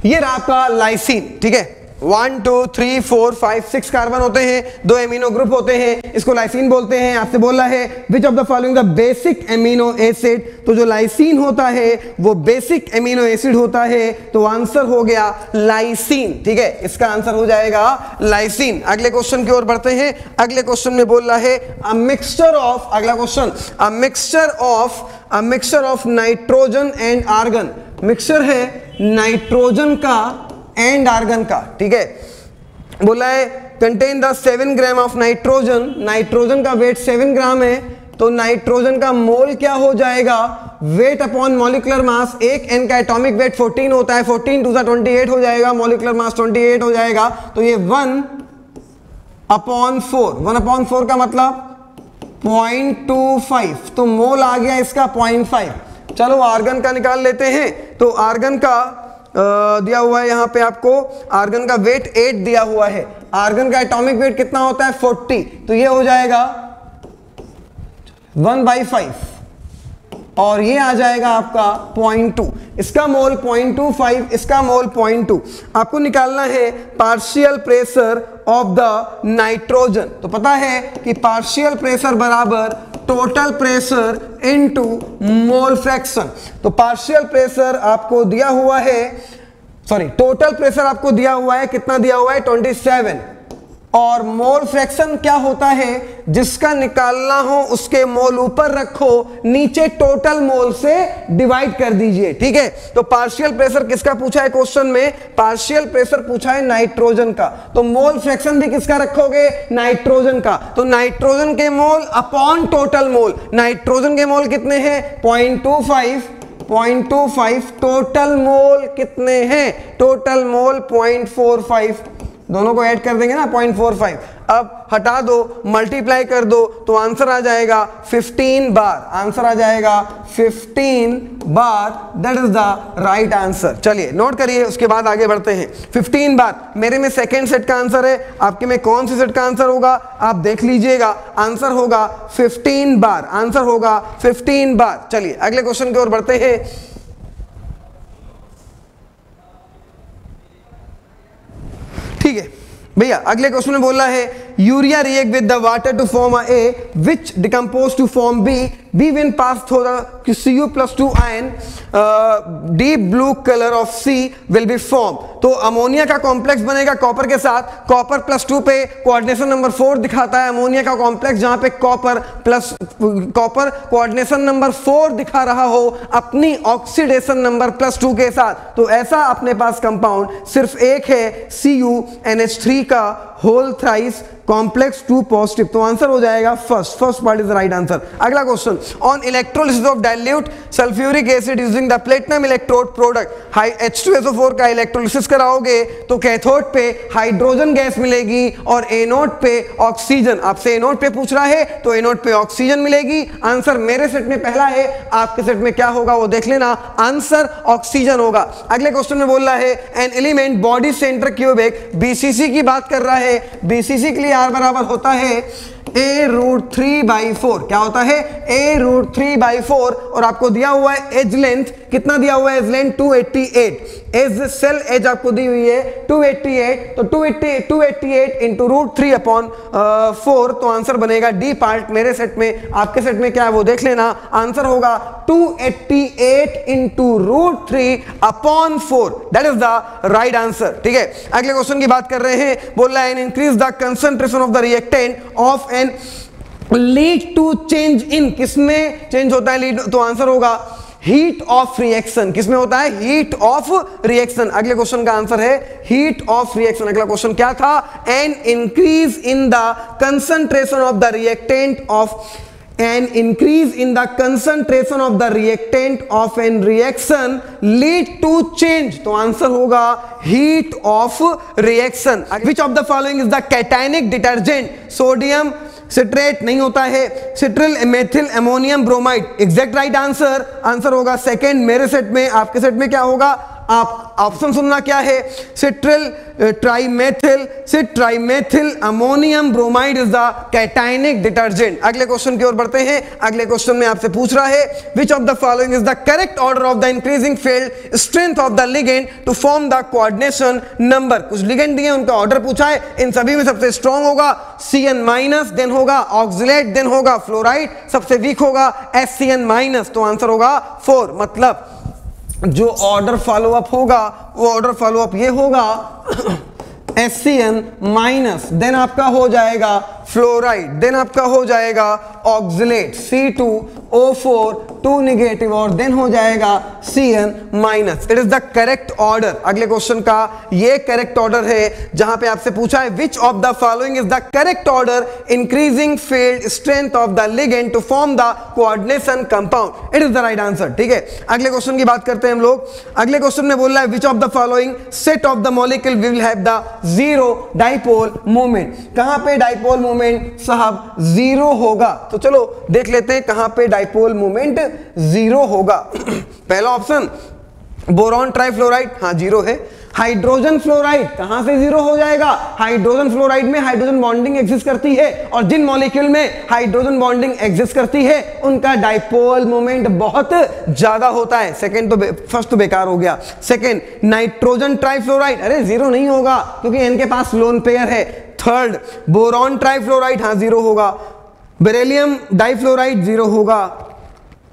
ये रहा आपका लाइसिन, ठीक है, 1 2 3 4 5 6 कार्बन होते हैं, 2 एमिनो ग्रुप होते हैं, इसको लाइसिन बोलते हैं। आपसे बोल रहा है which of the following the basic amino acid, तो जो लाइसिन होता है वो बेसिक एमिनो एसिड होता है, तो आंसर हो गया लाइसिन, ठीक है, इसका आंसर हो जाएगा लाइसिन। अगले क्वेश्चन की ओर बढ़ते हैं। अगले क्वेश्चन में बोल रहा है अ मिक्सचर ऑफ, अगला question, a mixture of nitrogen and argon, mixture है नाइट्रोजन का एंड आर्गन का, ठीक है, बोला है contain the 7 gram of nitrogen, nitrogen का वेट 7 ग्राम है, तो नाइट्रोजन का मोल क्या हो जाएगा, वेट अपॉन मॉलिक्यूलर मास, एक n का एटॉमिक वेट 14 होता है, 14 2 28 हो जाएगा, मॉलिक्यूलर मास 28 हो जाएगा, तो ये 1/4, 1/4 का मतलब 0.25, तो मोल आ गया इसका 0.5। चलो आर्गन का निकाल लेते हैं। तो आर्गन का दिया हुआ है यहाँ पे आपको, आर्गन का वेट 8 दिया हुआ है, आर्गन का एटॉमिक वेट कितना होता है 40, तो ये हो जाएगा 1/5, और ये आ जाएगा आपका 0.2, इसका मोल 0.25, इसका मोल 0.2। आपको निकालना है partial pressure of the nitrogen. तो पता है कि पार्शियल प्रेशर बराबर total pressure into mole fraction. तो पार्शियल प्रेशर आपको दिया हुआ है, सॉरी टोटल प्रेशर आपको दिया हुआ है, कितना दिया हुआ है 27, और मोल फ्रैक्शन क्या होता है, जिसका निकालना हो उसके मोल ऊपर रखो, नीचे टोटल मोल से डिवाइड कर दीजिए। ठीक है, तो पार्शियल प्रेशर किसका पूछा है क्वेश्चन में, पार्शियल प्रेशर पूछा है नाइट्रोजन का, तो मोल फ्रैक्शन भी किसका रखोगे, नाइट्रोजन का। तो नाइट्रोजन के mole upon total mole, nitrogen के मोल कितने हैं 0.25, टोटल मोल कितने हैं, टोटल मोल 0.45, दोनों को ऐड कर देंगे ना 0.45। अब हटा दो, मल्टीप्लाई कर दो, तो आंसर आ जाएगा 15 बार, आंसर आ जाएगा 15 बार, that is the right answer. चलिए नोट करिए, उसके बाद आगे बढ़ते हैं। 15 बार मेरे में सेकेंड सेट का आंसर है, आपके में कौन सी सेट का आंसर होगा आप देख लीजिएगा, आंसर होगा 15 बार, आंसर होगा 15 बार। चलिए अगले क्वेश्चन की ओर बढ़ते हैं। ठीक है भैया, अगले क्वेश्चन में बोला है urea react with the water to form A which decompose to form B when pass through the Cu+2 ion deep blue colour of C will be form. तो अमोनिया का कॉम्प्लेक्स बनेगा कॉपर के साथ, copper +2 पे coordination number 4 दिखाता है ammonia का complex, जहां पे कॉपर कोऑर्डिनेशन नंबर 4 दिखा रहा हो अपनी ऑक्सीडेशन नंबर +2 के साथ। तो ऐसा अपने पास कंपाउंड सिर्फ एक है, CuNH3 का होल थ्राइस कॉम्प्लेक्स 2 पॉजिटिव। तो आंसर हो जाएगा first part is the right answer. अगला question, on electrolysis of dilute sulphuric acid using the platinum electrode product, H2SO4 का इलेक्ट्रोलिसिस कराओगे तो कैथोड पे हाइड्रोजन गैस मिलेगी और एनोड पे ऑक्सीजन। आपसे एनोड पे पूछ रहा है तो एनोड पे ऑक्सीजन मिलेगी। आंसर मेरे सेट में पहला है, आपके सेट में क्या होगा वो देख लेना, आंसर ऑक्सीजन होगा। अगले क्वेश्चन में बोल रहा है an element body centre cubic, BCC की बात कर रहा है, BCC के लिए R बराबर होता है A√3/4। क्या होता है A√3/4, और आपको दिया हुआ है एज लेंथ, कितना दिया हुआ है edge length 288, edge cell edge आपको दी हुई है 288, तो 288 इंटू √3/4, तो आंसर बनेगा डी पार्ट मेरे सेट में। आपके सेट में क्या है वो देख लेना, आंसर होगा 288 into √3/4, that is the right answer. ठीक है, अगले क्वेश्चन की बात कर रहे हैं, बोल रहा है increase the concentration of the reactant of an lead to change in, किसमें चेंज होता है लीड, तो आंसर होगा हीट ऑफ रिएक्शन। किसमें होता है, हीट ऑफ रिएक्शन। अगले क्वेश्चन का आंसर है हीट ऑफ रिएक्शन। अगला क्वेश्चन क्या था, an increase in the concentration of the reactant of an increase in the concentration of the reactant of an reaction lead to change, तो answer होगा heat of reaction। which of the following is the cationic detergent, sodium citrate नहीं होता है, cetyl methyl ammonium bromide, exact right answer, answer होगा second मेरे set में। आपके set में क्या होगा, आप ऑप्शन सुनना क्या है, cetyl trimethyl ammonium bromide is the cationic detergent. अगले क्वेश्चन की ओर बढ़ते हैं। अगले क्वेश्चन में आपसे पूछ रहा है which of the following is the correct order of the increasing field strength of the ligand to form the coordination number. कुछ लिगेंड दिए, उनका ऑर्डर पूछा है, इन सभी में सबसे स्ट्रॉन्ग होगा CN-, देन होगा ऑक्सिलेट, देन होगा फ्लोराइड, सबसे वीक होगा SCN-, तो आंसर होगा 4। मतलब जो ऑर्डर फॉलोअप होगा वो ऑर्डर फॉलोअप ये होगा SCN-, देन आपका हो जाएगा फ्लोराइड, देन आपका हो जाएगा ऑक्सिलेट C2O4 2 नेगेटिव, और देन हो जाएगा CN-। It is the correct order. अगले क्वेश्चन का ये करेक्ट ऑर्डर है जहां पे आपसे पूछा है which of the following is the correct order increasing field strength of the ligand to form the coordination compound, it is the right answer. ठीक है, अगले क्वेश्चन की बात करते हैं हम लोग। अगले क्वेश्चन में बोल रहा है which of the following set of the molecule will have the zero dipole moment. कहां पे डाइपोल मोमेंट साहब जीरो होगा, तो चलो देख लेते हैं कहां पे डाइपोल मोमेंट जीरो होगा। पहला ऑप्शन बोरॉन ट्राइफ्लोराइड, हाँ जीरो है। हाइड्रोजन फ्लोराइड कहां से जीरो हो जाएगा? हाइड्रोजन फ्लोराइड में हाइड्रोजन बॉन्डिंग एग्जिस्ट करती है और जिन मॉलिक्यूल में हाइड्रोजन बॉन्डिंग एग्जिस्ट करती है उनका डाइपोल मोमेंट बहुत ज्यादा होता है। सेकंड तो फर्स्ट तो बेकार हो गया। सेकंड, नाइट्रोजन ट्राइफ्लोराइड, अरे जीरो नहीं होगा क्योंकि इनके पास लोन पेयर है। थर्ड, बोरॉन ट्राइफ्लोराइड, हाँ जीरो होगा। बेरिलियम डाइफ्लोराइड जीरो होगा।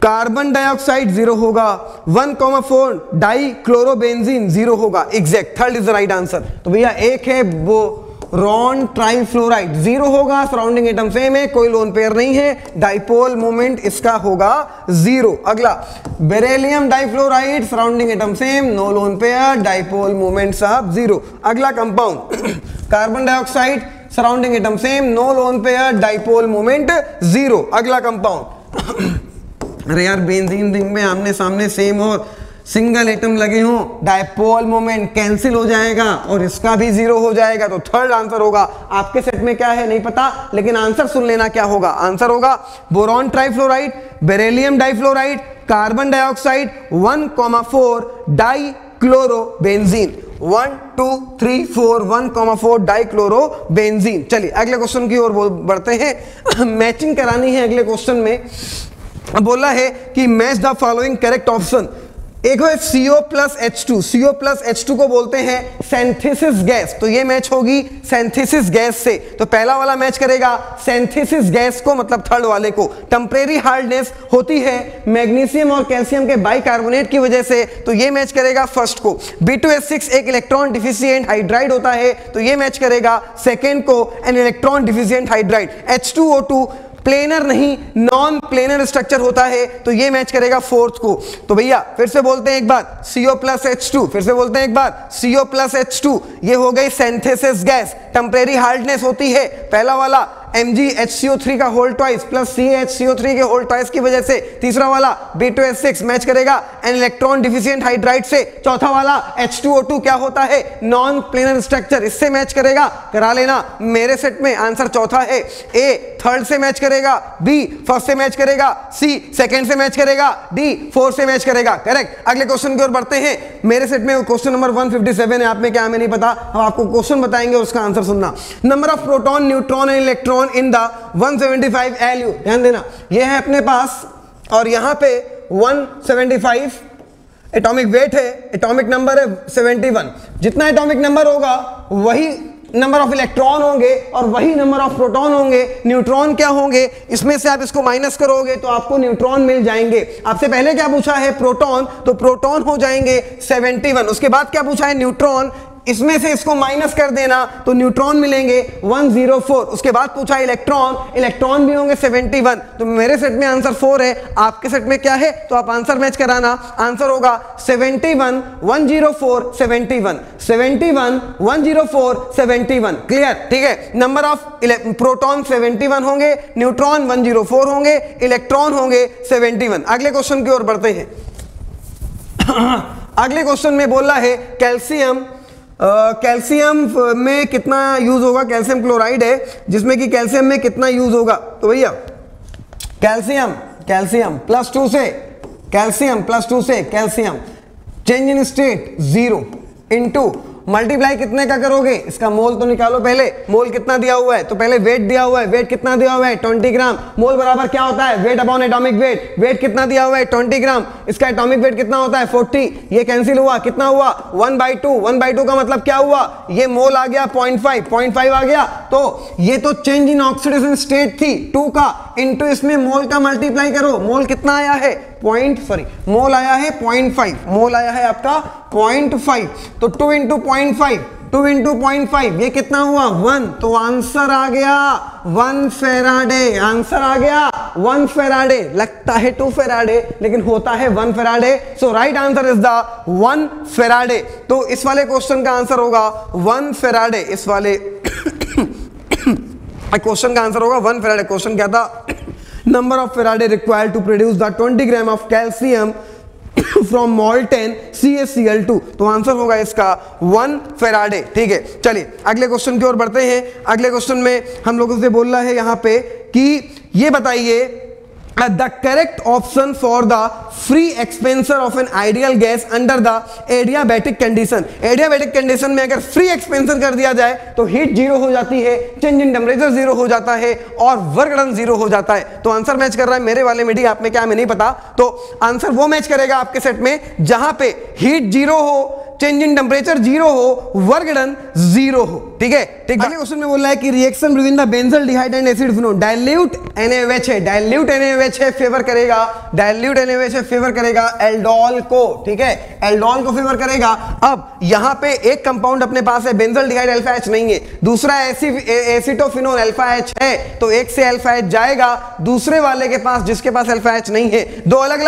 कार्बन डाइऑक्साइड जीरो होगा। 1,4 डाइक्लोरोबेंजीन जीरो होगा। Exact, third is the right answer. तो भैया एक है बोरॉन ट्राइफ्लोराइड, जीरो होगा, सराउंडिंग एटम सेम है, कोई लोन पेयर नहीं है, डाइपोल मोमेंट इसका होगा जीरो। अगला, beryllium difluoride, surrounding atom same, no lone pair, dipole moment साहब जीरो। अगला compound carbon dioxide, surrounding atom same, no lone pair, dipole moment zero. अगला कंपाउंड, अरे यार बेंजीन रिंग में आमने सामने सेम और सिंगल एटम लगे हों, डाइपोल मोमेंट कैंसिल हो जाएगा और इसका भी जीरो हो जाएगा। तो थर्ड आंसर होगा। आपके सेट में क्या है नहीं पता, लेकिन आंसर सुन लेना क्या होगा। आंसर होगा boron trifluoride, beryllium difluoride, carbon dioxide, 1,4 dichlorobenzene. 1 2 3 4 1,4 dichlorobenzene. चलिए अगले क्वेश्चन की ओर बढ़ते हैं। मैचिंग करानी है अगले क्वेश्चन में। बोला है कि match the following correct option. एक है CO plus H2, CO plus H2 को बोलते हैं सिंथेसिस गैस, तो ये मैच होगी सिंथेसिस गैस से। तो पहला वाला मैच करेगा सिंथेसिस गैस को, मतलब थर्ड वाले को। टेम्परेरी हार्डनेस होती है मैग्नीशियम और कैल्शियम के बाइकार्बोनेट की वजह से, तो ये मैच करेगा फर्स्ट को। B2H6 एक इलेक्ट्रॉन डिफिशिएंट हाइड्राइड होता है, तो ये मैच करेगा सेकेंड को, an electron deficient hydride. H2O2 planar नहीं नॉन प्लेनर स्ट्रक्चर होता है, तो ये मैच करेगा फोर्थ को। तो भैया फिर से बोलते हैं एक बार, CO प्लस H2, फिर से बोलते हैं एक बार, CO प्लस H2, ये हो गई सिंथेसिस गैस, टेम्परेरी हार्डनेस होती है। पहला वाला MgHCO3 का होल ट्वाइस प्लस CaHCO3 के होल ट्वाइस की वजह से। तीसरा वाला B2H6 मैच करेगा एन इलेक्ट्रॉन डिफिशिएंट हाइड्राइड से। चौथा वाला H2O2 क्या होता है? नॉन प्लेनर स्ट्रक्चर, इससे मैच करेगा। करा लेना, मेरे सेट में आंसर चौथा है। A थर्ड से मैच करेगा, B फर्स्ट से मैच करेगा, C सेकंड से मैच करेगा, D फोर्थ से मैच करेगा। करेक्ट। अगले क्वेश्चन की ओर बढ़ते हैं। मेरे सेट में क्वेश्चन नंबर 157 है, आप में क्या हमें नहीं पता, हम आपको क्वेश्चन बताएंगे और उसका आंसर सुनना। Number of proton, neutron and electron in the 175 LU, ध्यान देना, ये है अपने पास और यहां पे 175 एटॉमिक वेट है, एटॉमिक नंबर है 71। जितना एटॉमिक नंबर होगा वही नंबर ऑफ इलेक्ट्रॉन होंगे और वही नंबर ऑफ प्रोटॉन होंगे। न्यूट्रॉन क्या होंगे, इसमें से आप इसको माइनस करोगे तो आपको न्यूट्रॉन मिल जाएंगे। आपसे पहले क्या पूछा है? प्रोटॉन, तो प्रोटॉन हो जाएंगे 71। उसके बाद क्या पूछा है? न्यूट्रॉन, इसमें से इसको माइनस कर देना तो न्यूट्रॉन मिलेंगे 104। उसके बाद पूछा इलेक्ट्रॉन, इलेक्ट्रॉन भी होंगे 71। तो मेरे सेट में आंसर 4 है, आपके सेट में क्या है? तो आप आंसर मैच कराना। आंसर होगा 71 104 71, 71 104 71। क्लियर? ठीक है। नंबर ऑफ प्रोटॉन 71 होंगे, न्यूट्रॉन 104 होंगे, इलेक्ट्रॉन होंगे 71। अगले क्वेश्चन की ओर बढ़ते हैं। अगले क्वेश्चन में बोला है कैल्शियम, कैल्शियम में कितना यूज होगा? कैल्शियम क्लोराइड है जिसमें कि कैल्शियम में कितना यूज होगा? तो भैया कैल्शियम प्लस 2 से, calcium change in state 0 into multiply कितने का करोगे? इसका मोल तो निकालो पहले। मोल कितना दिया हुआ है? तो पहले वेट दिया हुआ है। वेट कितना दिया हुआ है? 20 ग्राम। मोल बराबर क्या होता है? Weight upon atomic weight. Weight कितना दिया हुआ है? 20 ग्राम। इसका एटॉमिक वेट कितना होता है? 40। ये कैंसिल हुआ, कितना हुआ? 1/2। 1/2 का मतलब क्या हुआ? ये मोल आ गया 0.5 आ गया। तो ये तो चेंज इन ऑक्सीडेशन स्टेट थी 2 का, इनटू इसमें मोल का मल्टीप्लाई करो। मोल कितना आया है? मोल आया है 0.5। मोल आया है आपका 0.5। तो 2 इंटू 0.5 ये कितना हुआ? 1। तो आंसर आ गया 1 फेराडे। आंसर आ गया 1 फेराडे। लगता है 2 फेराडे लेकिन होता है 1 Faraday. So right answer is the 1 Faraday. तो इस वाले क्वेश्चन का आंसर होगा 1 फेराडे। इस वाले क्वेश्चन का आंसर होगा 1 फेराडे। क्वेश्चन क्या था? Number of Faraday required to produce the 20 gram of calcium from molten CaCl2। तो आंसर होगा इसका 1 फेराडे। ठीक है, चलिए अगले क्वेश्चन की ओर बढ़ते हैं। अगले क्वेश्चन में हम लोगों से बोल रहा है यहाँ पे कि ये बताइए the correct option for the free expansion of an ideal gas under the adiabatic condition. Adiabatic condition में अगर free expansion कर दिया जाए तो heat जीरो हो जाती है, change in temperature जीरो हो जाता है और वर्क डन जीरो हो जाता है। तो आंसर मैच कर रहा है मेरे वाले में, आप में क्या हमें नहीं पता, तो आंसर वो मैच करेगा आपके सेट में जहां पे हीट जीरो हो, चेंज इन टेम्परेचर जीरो हो, वर्क डन जीरो हो। ठीक है, ठीक। अगले क्वेश्चन में बोल रहा है कि reaction between the benzaldehyde and acid phenol, dilute NaOH है, डाइल्यूट NaOH है फेवर करेगा, डाइल्यूट NaOH है फेवर करेगा एल्डोल को। ठीक है, एल्डोल को फेवर करेगा। अब यहां पे एक कंपाउंड अपने पास है बेंजल्डिहाइड अल्फा H नहीं है, दूसरा एसिटोफिनोल अल्फा H है, तो एक से अल्फा H जाएगा दूसरे वाले के पास जिसके पास अल्फा H नहीं है। दो अलग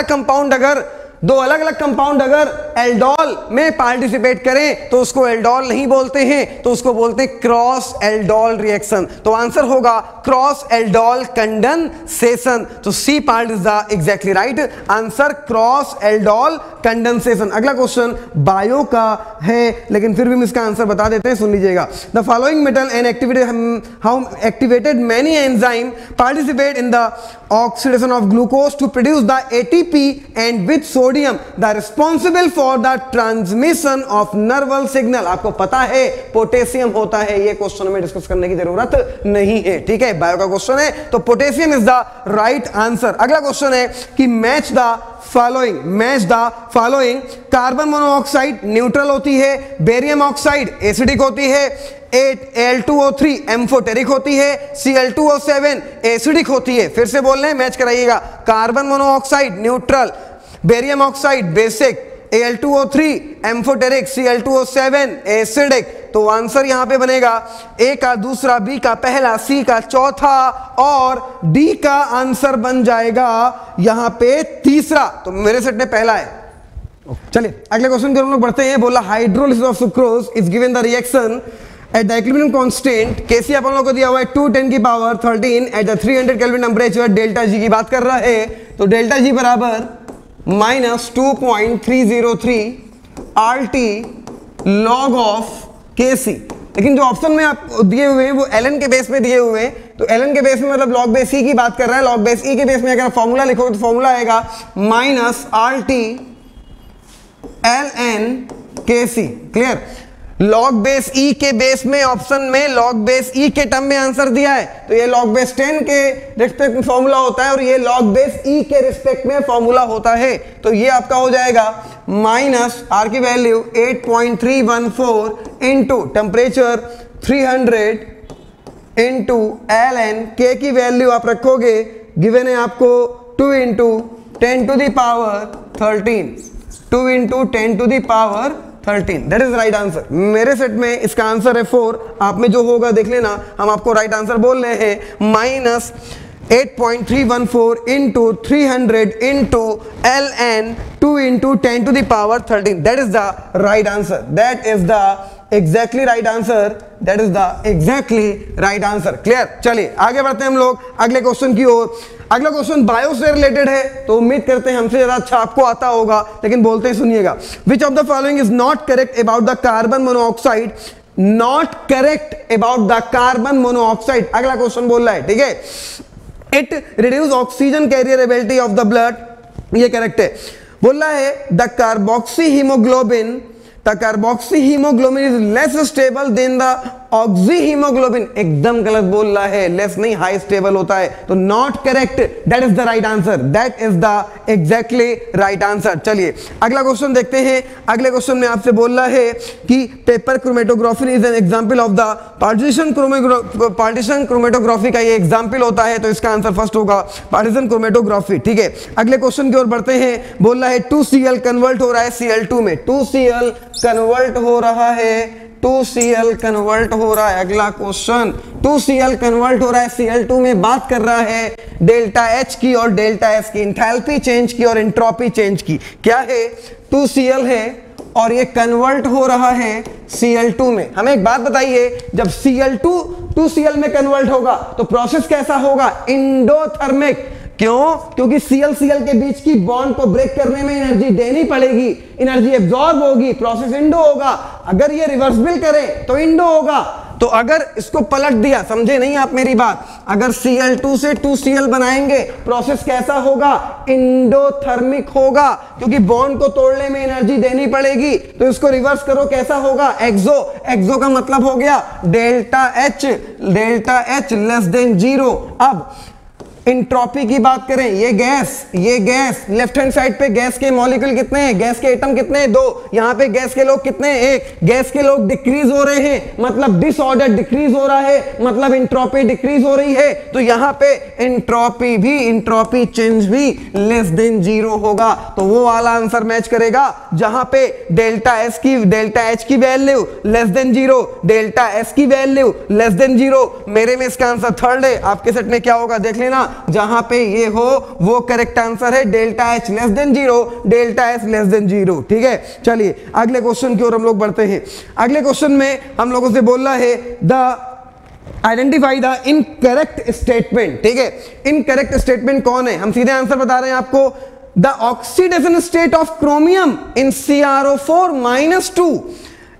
अलग कंपाउंड अगर एल्डोल में पार्टिसिपेट करें तो उसको एल्डोल नहीं बोलते हैं, तो उसको बोलते हैं क्रॉस एल्डोल रिएक्शन। तो आंसर होगा क्रॉस एल्डोल कंडेंसेशन। तो C part is the exactly right answer, cross aldol condensation. अगला क्वेश्चन बायो का है लेकिन फिर भी हम इसका आंसर बता देते हैं, सुन लीजिएगा। The following metal and activated many enzyme participate in the oxidation of glucose to produce the ATP and with sodium the responsible for the transmission of nerval signal. आपको पता है पोटेशियम होता है, ये क्वेश्चन में डिस्कस करने की जरूरत नहीं है। ठीक है, बायो का क्वेश्चन है तो potassium is the right answer. अगला क्वेश्चन है कि match the following. Carbon monoxide neutral होती है, बेरियम ऑक्साइड एसिडिक होती है, Al2O3 एम्फोटेरिक होती है, Cl2O7 एसिडिक होती है। फिर से बोल रहे हैं, मैच कराइएगा। Carbon monoxide neutral, barium oxide basic, Al2O3 amphoteric, Cl2O7 acidic. तो आंसर यहां पे बनेगा ए का दूसरा, बी का पहला, सी का चौथा और डी का आंसर बन जाएगा यहां पे तीसरा। तो मेरे सेट में पहला है। चलिए अगले क्वेश्चन की हम लोग बढ़ते हैं। बोला hydrolysis of sucrose is given the reaction at the equilibrium constant Kc अपन लोगों को दिया हुआ है 2×10⁻13 at the 300 kelvin temperature. Delta G की बात कर रहा है तो डेल्टा जी बराबर -2.303 RT log ऑफ Kc। लेकिन जो ऑप्शन में आप दिए हुए हैं वो ln के बेस में दिए हुए हैं, तो ln के बेस में मतलब log बेस e की बात कर रहा है। log बेस e के बेस में अगर फॉर्मूला लिखोगे तो फॉर्मूला आएगा -RT ln Kc। Clear, log base e के बेस में ऑप्शन में log बेस e के टर्म में आंसर दिया है, तो ये log बेस 10 के रिस्पेक्ट में फॉर्मूला होता है और ये log बेस e के रिस्पेक्ट में फॉर्मूला होता है। तो ये आपका हो जाएगा माइनस r की value 8.314 into temperature 300 into ln k की वैल्यू आप रखोगे, गिवन है आपको 2 into 10 to the power 13, 2 into 10 to the power 13। That is right answer. मेरे सेट में इसका आंसर है 4, आप में जो होगा देख लेना। हम आपको राइट आंसर बोल रहे हैं -8.314 into 300 into ln 2 into 10 to the power 13। That is the right answer, that is the exactly right answer, that is the exactly right answer. Clear, चलिए आगे बढ़ते हैं हम लोग अगले क्वेश्चन की ओर। अगला क्वेश्चन बायो से रिलेटेड है, तो उम्मीद करते हैं हमसे ज्यादा अच्छा आपको आता होगा, लेकिन बोलते हैं सुनिएगा। विच of the following is not correct about the carbon monoxide, not correct about the carbon monoxide. अगला क्वेश्चन बोल रहा है, ठीक है, it reduce oxygen carrier ability of the blood, ये करेक्ट है। बोल रहा है the carboxy haemoglobin is less stable then the oxy haemoglobin. एकदम गलत बोल रहा है, लेस नहीं हाई स्टेबल होता है, तो not correct, that is the right answer, that is the exactly right answer. चलिए अगला क्वेश्चन देखते हैं। अगले क्वेश्चन में आपसे बोल रहा है कि paper chromatography is an example of the partition chromatography का ये एग्जांपल होता है, तो इसका आंसर फर्स्ट होगा पार्टीशन क्रोमेटोग्राफी। ठीक है, अगले क्वेश्चन की ओर बढ़ते हैं। बोल रहा है 2Cl कन्वर्ट हो रहा है Cl2 में, 2Cl कन्वर्ट हो रहा है, 2Cl कन्वर्ट हो रहा है। अगला क्वेश्चन, 2Cl कन्वर्ट हो रहा है Cl2 में, बात कर रहा है डेल्टा H की और डेल्टा S की, इंथैल्पी चेंज की और एंट्रोपी चेंज की। क्या है, 2Cl है और ये कन्वर्ट हो रहा है Cl2 में। हमें एक बात बताइए, जब Cl2 2Cl में कन्वर्ट होगा तो प्रोसेस कैसा होगा, इंडोथर्मिक। क्यों, क्योंकि Cl के बीच की बॉन्ड को ब्रेक करने में एनर्जी देनी पड़ेगी, एनर्जी एब्जॉर्ब होगी, प्रोसेस इंडो होगा। अगर ये रिवर्सिबल करें तो इंडो होगा, तो अगर इसको पलट दिया, समझे नहीं आप मेरी बात, अगर Cl2 से 2Cl बनाएंगे, प्रोसेस कैसा होगा? एंडोथर्मिक होगा, क्योंकि बॉन्ड को तोड़ने में एनर्जी देनी पड़ेगी। तो इसको रिवर्स करो, कैसा होगा? एक्सो। एक्सो का मतलब हो गया डेल्टा H लेस देन 0। अब इंट्रोपी की बात करें, ये गैस लेफ्ट हैंड साइड पे गैस के मॉलिक्यूल कितने हैं? गैस के एटम कितने हैं? 2। यहां पे गैस के लोग कितने हैं? 1। गैस के लोग डिक्रीज हो रहे हैं, मतलब डिसऑर्डर डिक्रीज हो रहा है, मतलब इंट्रोपी डिक्रीज हो रही है। तो यहां पे इंट्रोपी चेंज भी लेस देन 0 होगा। तो वो वाला आंसर मैच करेगा जहां पे डेल्टा एच की value less than 0, delta S की वैल्यू लेस देन 0। मेरे में इसका आंसर थर्ड है, आपके सेट में क्या होगा देख लेना। जहां पे ये हो वो करेक्ट आंसर है, delta H less than 0, delta S less than 0। ठीक है, चलिए अगले क्वेश्चन की ओर हम लोग बढ़ते हैं। अगले क्वेश्चन में हम लोगों से बोल रहा है आइडेंटिफाई द इनकरेक्ट स्टेटमेंट। ठीक है, इनकरेक्ट स्टेटमेंट कौन है? हम सीधे आंसर बता रहे हैं आपको। The oxidation state of chromium in CrO4-2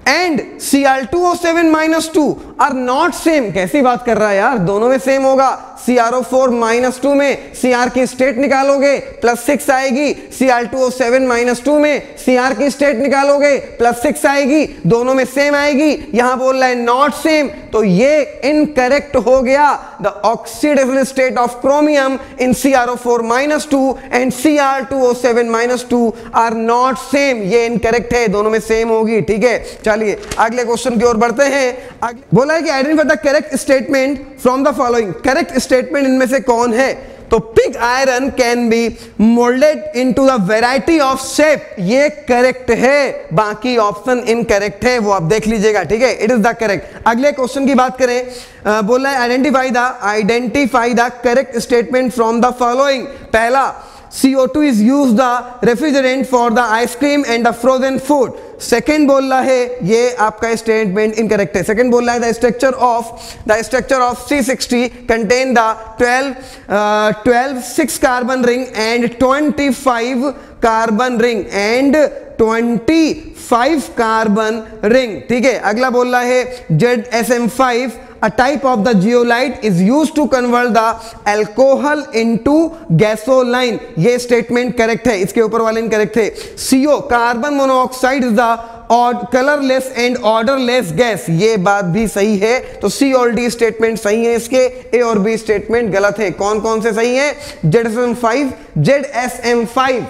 and Cl2O7-2 are not same. कैसी बात कर रहा है यार, दोनों में सेम होगा। CrO4-2 में Cr की स्टेट निकालोगे +6 आएगी, Cl2O7-2 में Cr की स्टेट निकालोगे +6 आएगी, दोनों में सेम आएगी। यहां बोल रहा है नॉट सेम, तो ये इनकरेक्ट हो गया। The oxidation state of chromium in CrO4-2 and Cr2O7-2 are not same, ये इनकरेक्ट है, दोनों में सेम होगी। ठीक है, चलिए अगले क्वेश्चन की ओर बढ़ते हैं। बोला है कि identify the correct statement from the following. Correct statement इनमें से कौन है? तो pig iron can be moulded into the variety of shape, ये करेक्ट है, बाकी ऑप्शन इनकरेक्ट है, वो आप देख लीजिएगा। ठीक है, इट इज द करेक्ट। अगले क्वेश्चन की बात करें, बोला है identify the correct statement from the following. पहला, CO2 is used the refrigerant for the ice cream and the frozen food। Second बोल रहा है, ये आपका स्टेटमेंट इनकरेक्ट है। सेकेंड बोल रहा है the structure of C60 contain the 12 6 carbon ring and 25 carbon ring and 25 carbon ring. ठीक है, अगला बोल रहा है ZSM5 a type of the zeolite is used to convert the alcohol into gasoline। ये स्टेटमेंट करेक्ट है, इसके ऊपर वाले इनकरेक्ट है। CO carbon monoxide is the colourless and odourless gas, ये बात भी सही है। तो C और D स्टेटमेंट सही है, इसके A और B स्टेटमेंट गलत है। कौन कौन से सही है? ZSM5।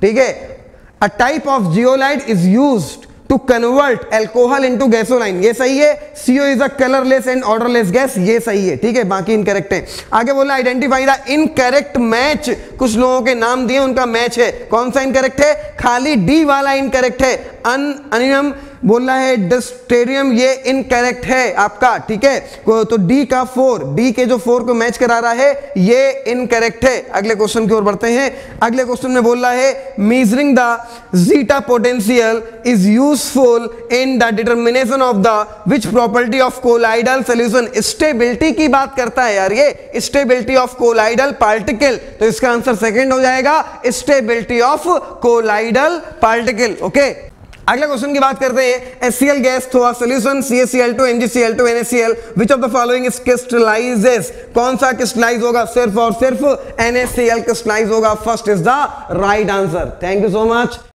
ठीक है, a type of zeolite is used to convert alcohol into gasoline, ये सही है। CO is a colorless and odorless gas, ये सही है। ठीक है, बाकी इनकरेक्ट है। आगे बोला आइडेंटिफाई द इनकरेक्ट मैच। कुछ लोगों के नाम दिए, उनका मैच है, कौन सा इनकरेक्ट है? खाली D वाला इनकरेक्ट है। अनियम बोल रहा है डिस्टेरियम, ये इनकरेक्ट है आपका। ठीक है, तो D का 4, D के जो 4 को मैच करा रहा है, ये इनकरेक्ट है। अगले क्वेश्चन की ओर बढ़ते हैं। अगले क्वेश्चन में बोल रहा है measuring the zeta potential is useful in the determination of the which property of colloidal solution. Stability की बात करता है यार, ये स्टेबिलिटी ऑफ कोलाइडल पार्टिकल, तो इसका आंसर सेकंड हो जाएगा, stability of colloidal particle. Okay, अगले क्वेश्चन की बात करते हैं। HCl gas through a solution CaCl2 MgCl2 NaCl which of the following is crystallises. कौन सा क्रिस्टलाइज होगा? सिर्फ और सिर्फ NaCl क्रिस्टलाइज होगा। First is the right answer. Thank you so much.